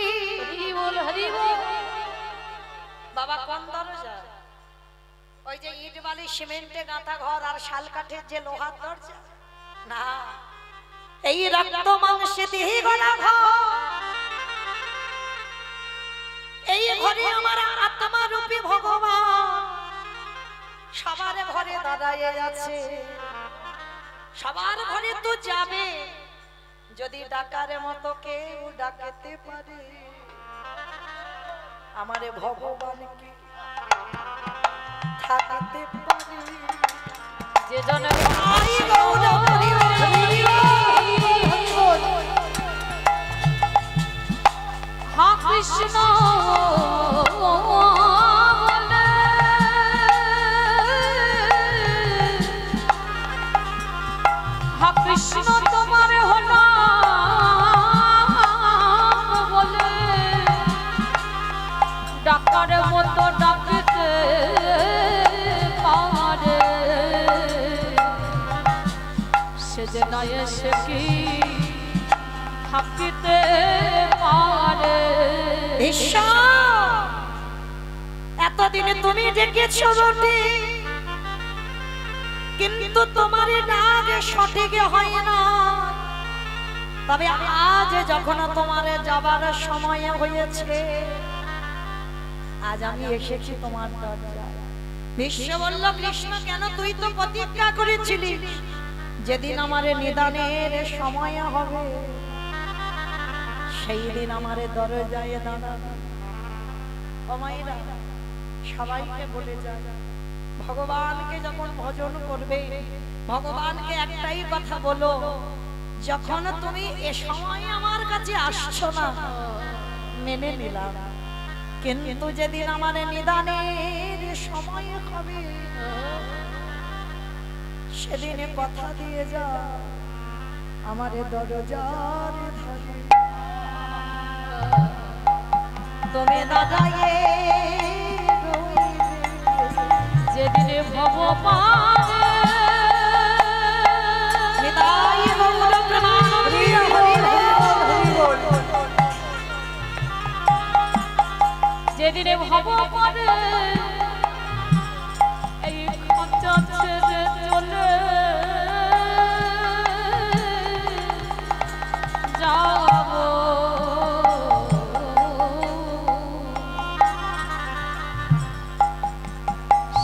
বাবা, কোন দরজা? ওই যে ইট বালি সিমেন্টে গাঁথা ঘর আর শাল কাঠের যে লোহার দরজা না, এই রক্ত মাংসে দেহে গড়া ঘর। এই ঘরে আমার আত্মা রূপী ভগবান সবার ঘরে দাঁড়ায় আছে। সবার ঘরে তো যাবে, যদি ডাকার মতো কেউ ডাকতে পারে আমারে ভগবানকে থাকতে পারে। যে জন হা কৃষ্ণ কৃষ্ণ তোমার হলো বলে ডাকার মতো ডাকতে পারে, সে যে নয় সে কি থাকিতে পারে। এতদিনে তুমি ডেকেছো বটে, কিন্তু তোমার ডাক সঠিক হয় না। তবে আজ যখন তোমার যাবার সময় হয়েছে, আজ আমি এসেছি তোমার দরজায়। ভীষ্ম বলল, কৃষ্ণ কেন? তুই তো প্রতিজ্ঞা করেছিলি যেদিন আমার নিদানের সময় হবে সেই দিন আমার দরজায় দাঁড়াবে। ও মায়েরা, সবাইকে বলে যায় ভগবানকে যখন ভজন করবে ভগবানকে একটাই কথা বলো, যখন তুমি এ সময় আমার কাছে আসছো না মেনে নিলাম, কিন্তু যেদিন আমার নিদানের সময় হবে সেদিন কথা দিয়ে যা আমার দরজার ধারে তুমি দাঁড়াইয়ে যেদিন ভগবান নিতাই গৌর প্রেমানন্দে হরি বল। যেদিন ভগবান এই খঞ্চা ছেড়ে চলে যাব,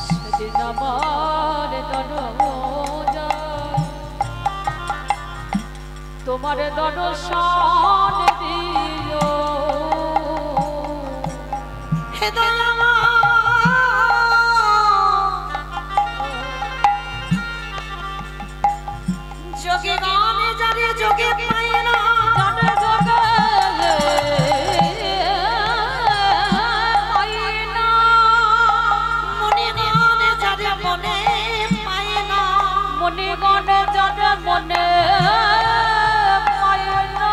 সেদিন আমার দরজা তোমার দর্শন দিও। হে দয়াময় যোগে গানে যারে যোগে পায় না জানে জগে পাই না, মনে গানে যারে মনে পায় না মনে গনে জানে মনে পাই না,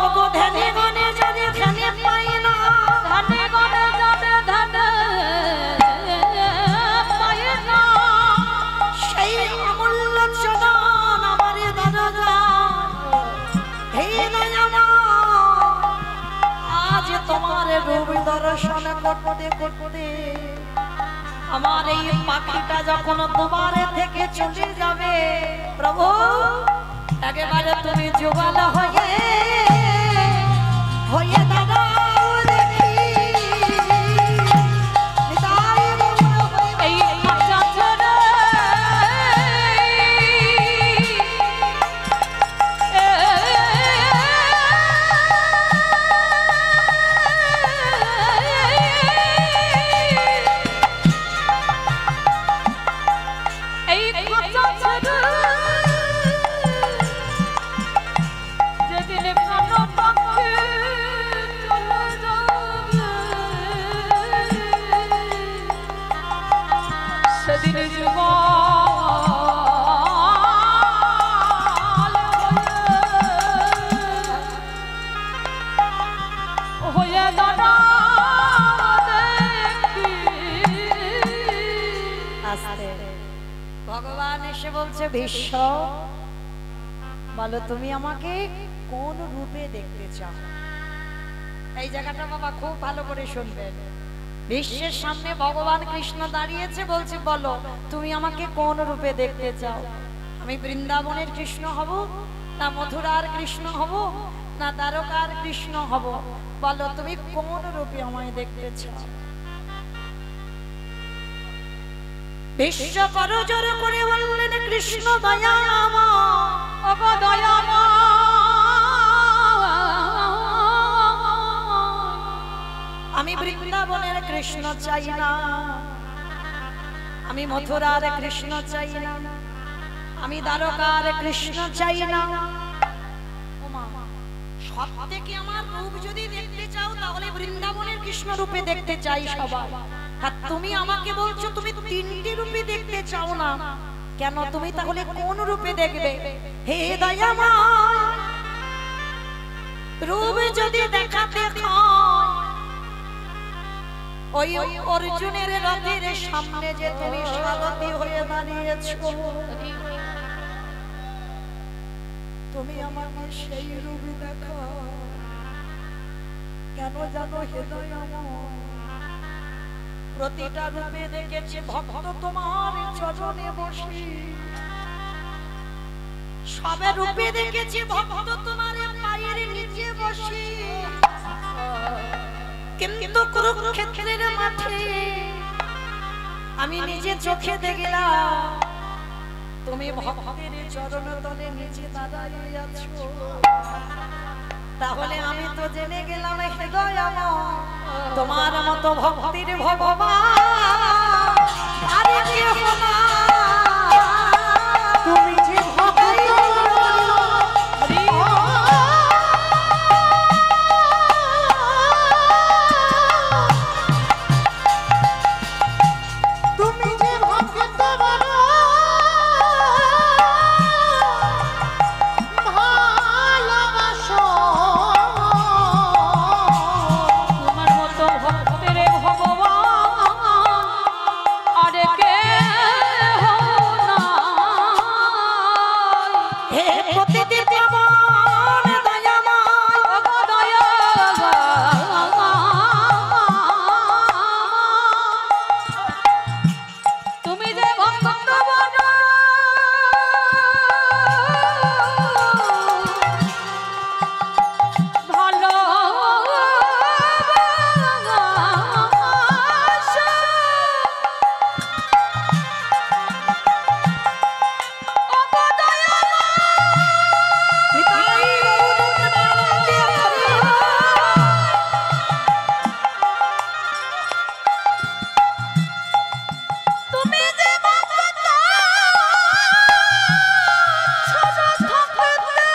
ওগো ধ্যানে গানে যারে ধ্যানে পায় না ধানে গনে জানে ধানে পাই না, সেই অমূল্য চরণ আমার দরজা। হে দয়াময় আজ তোমার রূপ দর্শন করতে করতে আমার এই পাখিটা যখন তোমার থেকে চলে যাবে প্রভু, একেবারে তুমি যুগল হয়ে হয়ে দাঁড়াও দেখি। নিতাই গৌর হরি বল। এই খঞ্চা ছেড়ে এই খঞ্চা ছেড়ে যেদিন প্রাণ পাখি চলে যাবে সেদিন যুগল হয়ে দাঁড়াবে দেখি। আস্তে ভগবান এসে বলছে ভীষ্ম বলো তুমি আমাকে কোন রূপে দেখতে চাও। এই জায়গাটা বাবা খুব ভালো করে শুনবেন। বিশ্বের সামনে ভগবান কৃষ্ণ দাঁড়িয়েছে, বলছে বলো তুমি আমাকে কোন রূপে দেখতে চাও। আমি বৃন্দাবনের কৃষ্ণ হব, না মথুরার কৃষ্ণ হব, না দ্বারকার কৃষ্ণ হব, বলো তুমি কোন রূপে আমায় দেখতে চাও। বিশ্ব করজোর করে বললেন কৃষ্ণ দয়াময় ওগো দয়াময় আমি বৃন্দাবনের কৃষ্ণ চাই না, আমি মথুরার কৃষ্ণ চাই না, আমি দ্বারকার কৃষ্ণ চাই না। ওমা, সব থেকে আমার রূপ যদি দেখতে চাও তাহলে বৃন্দাবনের কৃষ্ণ রূপে দেখতে চাই সবাই। আর তুমি আমাকে বলছো তুমি তিনটি রূপে দেখতে চাও না, কেন তুমি তাহলে কোন রূপে দেখবে? হে দয়াময় রূপ যদি দেখাতে হয় ওই অর্জুনের রথের সামনে যে তুমি স্বাগতী হয়ে দাঁড়িয়েছো, তুমি আমাকে সেই রূপ দেখো। কেন জানো হে দয়াময় প্রতিটা রূপে দেখেছি ভক্ত তোমার চরণে বসি, সবে রূপে দেখেছি ভক্ত তোমার পায়ের নিচে বসি, কিন্তু কুরুক্ষেত্রের মাঠে আমি নিজে চোখে দেখলাম তুমি ভক্তের চরণ তলে নিচে দাঁড়িয়ে আছো, তাহলে আমি তো জেনে গেলাম হৃদয় আমার তোমার মতো ভক্তির ভগবান আরে কেহ না। তুমি যে ভক্ত তুমি যে ভক্ত ভালোবাসো, তোমার মতো ভক্তের ভগবান আরে কেহ নাই। হে প্রতিটি প্রাণ দয়াময় ওগো দয়াময়, তুমি যে ভক্ত ভালো নিতাই গৌরবন্দে হরি। তুমি যে ভক্ত ছাড়া থাকতে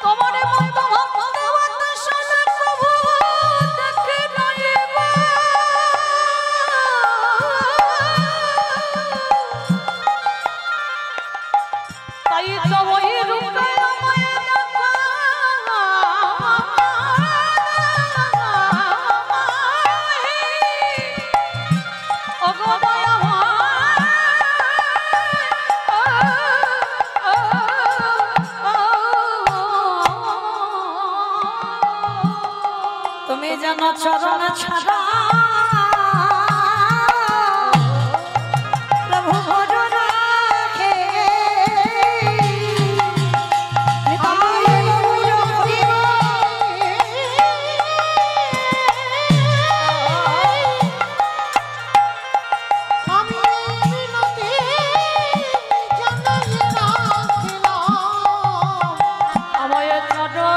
তোমার মতো ভক্ত সাধু প্রভু দেখে নাইবা, তাই তো ওই রূপে আমায় দেখা ওগো দয়াময়। তুমি জানো চরণ ছাড়া প্রভু ভজ রাখে। নিতাই গৌর হরি। আমি বিনতি জানাই রাখিলাম, আমায় ছাড়ো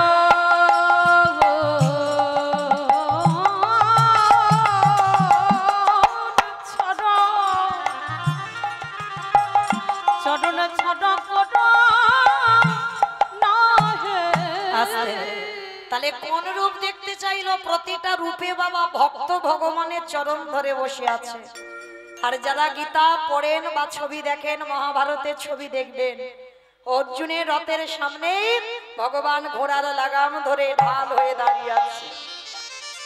ছাড়ো চরণ ছাড়ো করো না হে। আস্তে। তাহলে কোন রূপ দেখতে চাইলো? প্রতিটা রূপে বাবা ভক্ত ভগবানের চরণ ধরে বসে আছে। আর যারা গীতা পড়েন বা ছবি দেখেন, মহাভারতের ছবি দেখবেন, অর্জুনের রথের সামনে ভগবান ঘোড়ার লাগাম ধরে ঢাল হয়ে দাঁড়িয়ে আছে।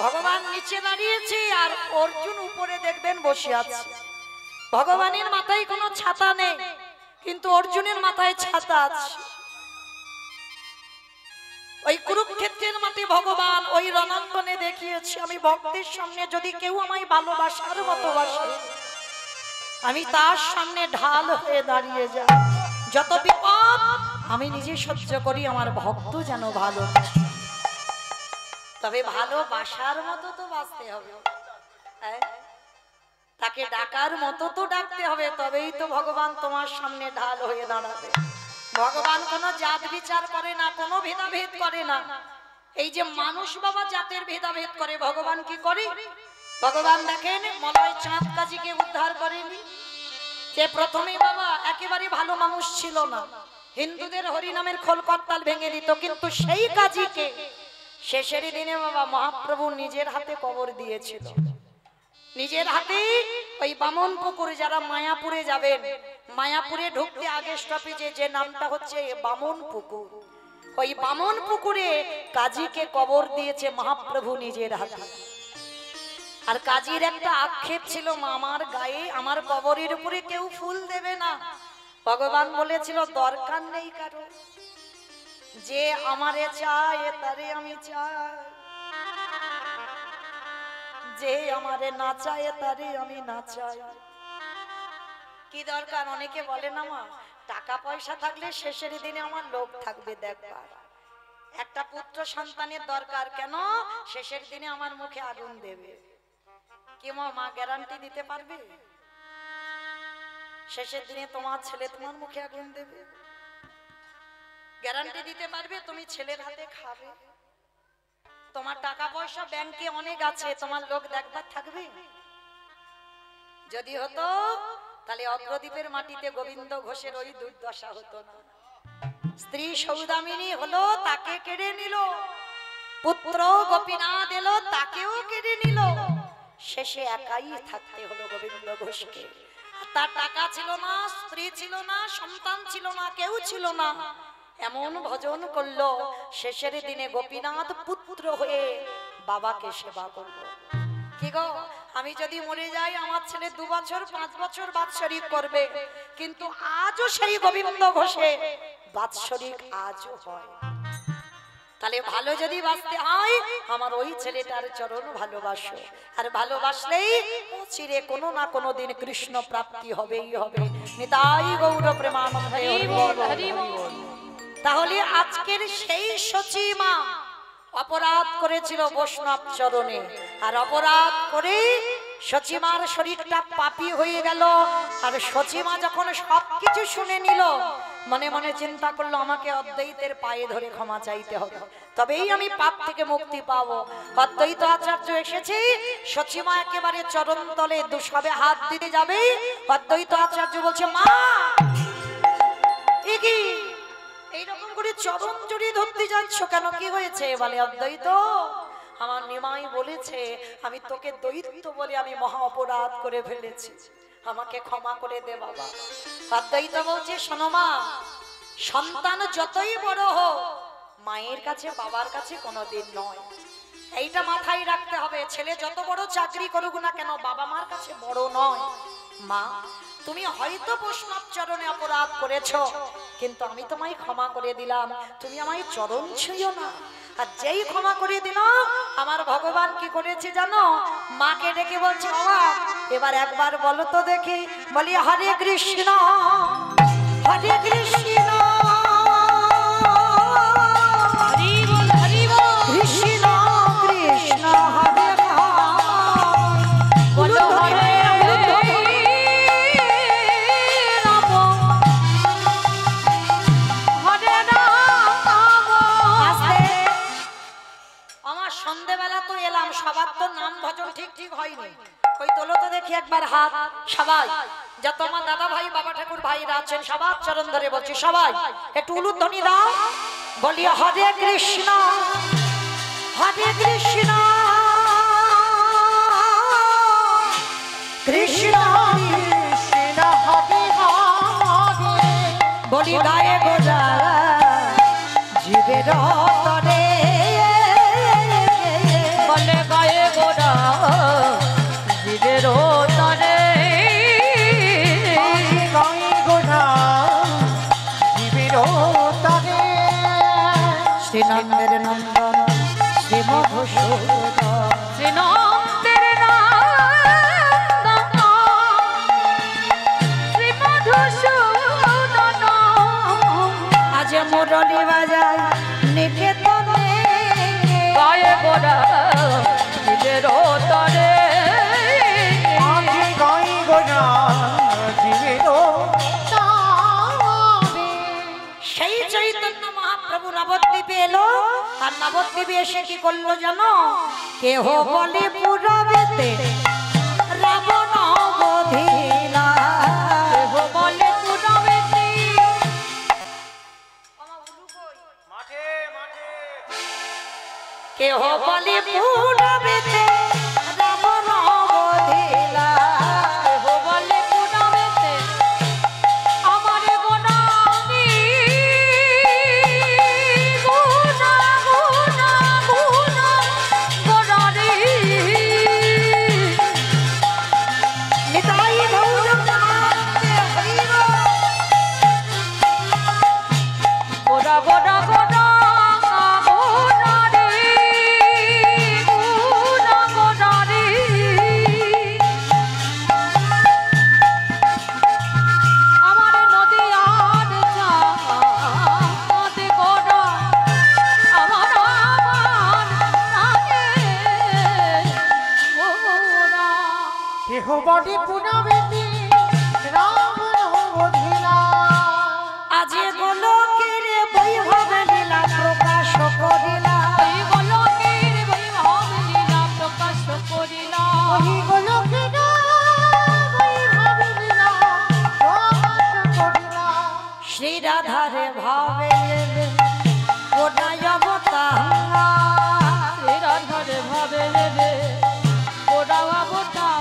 ভগবান নিচে দাঁড়িয়েছে আর অর্জুন উপরে দেখবেন বসে আছে। ভগবানের মাথায় কোনো ছাতা নেই, কিন্তু অর্জুনের মাথায় ছাতা আছে। ওই কুরুক্ষেত্রের মাঠে ভগবান ওই রণাঙ্গনে দেখিয়েছে, আমি ভক্তের সামনে যদি কেউ আমায় ভালোবাসার মতো বাসে, আমি তার সামনে ঢাল হয়ে দাঁড়িয়ে যাই। যত বিপদ আমি নিজে সহ্য করি, আমার ভক্ত যেন ভালো থাকে। তবে ভালোবাসার মতো তো বাঁচতে হবে, হ্যাঁ? তাকে ডাকার মতো তো ডাকতে হবে, তবেই তো ভগবান তোমার সামনে ঢাল হয়ে দাঁড়াবে। ভগবান কোনো জাত বিচার করে না, কোনো ভেদাভেদ করে না। এই যে মানুষ বাবা জাতের ভেদাভেদ করে, ভগবান কি করে? ভগবান দেখেন মলয় চাঁদ কাজীকে উদ্ধার করেনি, যে প্রথমে বাবা একেবারে ভালো মানুষ ছিল না, হিন্দুদের হরিনামের খোল করতাল ভেঙে দিত, কিন্তু সেই কাজীকে শেষের দিনে বাবা মহাপ্রভু নিজের হাতে কবর দিয়েছিল। নিজের হাতে ওই বামন পুকুরে, যারা মায়াপুরে যাবেন, মায়াপুরে ঢুকতে আগে স্টপেজে যে নামটা হচ্ছে বামন পুকুর, ওই বামন পুকুরে কাজীকে কবর দিয়েছে মহাপ্রভু নিজের হাতে। আর কাজীর একটা আক্ষেপ ছিল, আমার গায়ে আমার কবরের উপরে কেউ ফুল দেবে না। ভগবান বলেছিল দরকার নেই কারো, যে আমারে চায় তারে আমি চাই, যে আমারে না চায় তারে আমি না চাই। কি দরকার? অনেকে বলে না মা টাকা পয়সা থাকলে শেষের দিনে আমার লোক থাকবে দেখবার, একটা পুত্র সন্তানের দরকার, কেন শেষের দিনে আমার মুখে আগুন দেবে। কি মা গ্যারান্টি দিতে পারবে শেষের দিনে তোমার ছেলে তোমার মুখে আগুন দেবে? গ্যারান্টি দিতে পারবে তুমি ছেলের হাতে খাবে? তোমার টাকা পয়সা ব্যাংকে অনেক আছে, তোমার লোক দেখবার থাকবে? যদি হতো তাহলে অগ্রদ্বীপের মাটিতে গোবিন্দ ঘোষের ওই দুর্দশা হতো না। স্ত্রী সৌদামিনী হলো, তাকে কেড়ে নিল, পুত্র গোপীনাথ এলো, তাকেও কেড়ে নিল, শেষে একাই থাকতে হলো গোবিন্দ ঘোষকে। তার টাকা ছিল না, স্ত্রী ছিল না, সন্তান ছিল না, কেউ ছিল না, এমন ভজন করলো শেষের দিনে গোপীনাথ পুত্র হয়ে বাবাকে সেবা করলো। কি গো, আমি যদি মরে যাই আমার ছেলে 2 বছর 5 বছর বাৎসরিক করবে, কিন্তু আজও সেই গোবিন্দ ঘোষে বাৎসরিক আজও হয়। তাহলে ভালো যদি বাঁচতে হয় আমার ওই ছেলেটার চরণ ভালোবাসো, আর ভালোবাসলেই চিরে কোনো না কোনো দিন কৃষ্ণ প্রাপ্তি হবেই হবে। নিতাই গৌর প্রেমানন্দে। তাহলে আজকের সেই সচিমা অপরাধ করেছিল বৈষ্ণব চরণে, আর অপরাধ করে সচিমার শরীরটা পাপী হয়ে গেল। আর সচিমা যখন সবকিছু শুনে নিল, মনে মনে চিন্তা করলো আমাকে অদ্বৈতের পায়ে ধরে ক্ষমা চাইতে হবে, তবেই আমি পাপ থেকে মুক্তি পাবো। অদ্বৈত আচার্য এসেছে, সচিমা একেবারে চরণ তলে দুসবে হাত দিতে যাবে, অদ্বৈত আচার্য বলছে মা এগি এইরকম করে চরণ জড়িয়ে ধরতে যাচ্ছ কেন, কি হয়েছে? বলে অদ্বৈত আমার নিমাই বলেছে আমি তোকে দৈত্য বলে আমি মহা অপরাধ করে ফেলেছি, আমাকে ক্ষমা করে দে বাবা। অদ্বৈত বলছে শোনো মা, সন্তান যতই বড় হোক মায়ের কাছে বাবার কাছে কোনোদিন নয়, এইটা মাথায় রাখতে হবে। ছেলে যত বড় চাকরি করুক না কেন বাবা মার কাছে বড় নয়। মা তুমি হয়তো বৈষ্ণব চরণে অপরাধ করেছো, কিন্তু আমি তোমায় ক্ষমা করে দিলাম, তুমি আমায় চরণ ছুঁয়ো না। আর যেই ক্ষমা করে দিল আমার ভগবান কি করেছে জানো? মাকে ডেকে বলছে বাবা এবার একবার বলো তো দেখি। বলি হরে কৃষ্ণ হরে কৃষ্ণ কৃষ্ণ কৃষ্ণ হরে বলো হরে সন্ধ্যেবেলা তো এলাম, সবার তো নাম ভজন ঠিক ঠিক হয়নি, ওই তোলো তো দেখি একবার হাত। সবাই যত আমার দাদা ভাই বাবা ঠাকুর ভাইরা আছেন সবার চরণ ধরে বলছি সবাই একটু উলুধ্বনি দাও। বলি হরে কৃষ্ণ হরে কৃষ্ণ কৃষ্ণ কৃষ্ণ হরে হরে। বলি গায়ে গোজা জীবের তরে, বলে গায়ে গোড়া জীবের তরে, গায়ে গোড়া জীবের তরে। শ্রীনন্দের নন্দন শ্রী মধুসূদন, শ্রীনন্দের নন্দন শ্রী মধুসূদন, আজ মুরলী বাজায় নিকেতনে, গায়ে গোড়া জীবের তরে, গায়ে গোড়া জীবের তরে। সেই চৈতন্য মহাপ্রভু নবদ্বীপে এলো, আর নবদ্বীপে এসে কি করলো জানো? কেহ বলে পুরবেতে রাবণ বধিলা, কেহ বলে পুরবেতে কেহ বলে পুরবেতে রাবণ বধিলা, কেহ বলে পুরবেতে আমার গুণানি গুণা গুণা গুণা গুণারি। নিতাই গৌর প্রেমানন্দে হরি বল। গোড়া গোড়া গোড়া আমার বডি পুনবেতি রাম বধিলা আজি গোলকের বৈভব লীলা প্রকাশ করিলা ওই গোলকের বৈভব লীলা প্রকাশ করিলা ওই গোলকে না বৈভব লীলা প্রকাশ করিলা শ্রী রাধার ভাবে ওনায় অবতার শ্রী রাধার ভাবে রে ওরা অবতার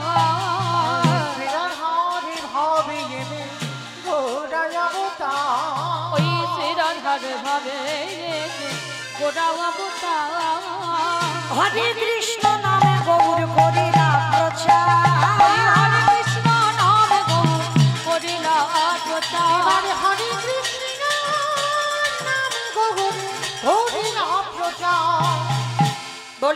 শ্রীরাধারে ভাবে এবে গোড়ায় অবতার ওই শ্রী রাধার ভাবে রে ওরা অবতার হরে কৃষ্ণ নামে গৌর করিলা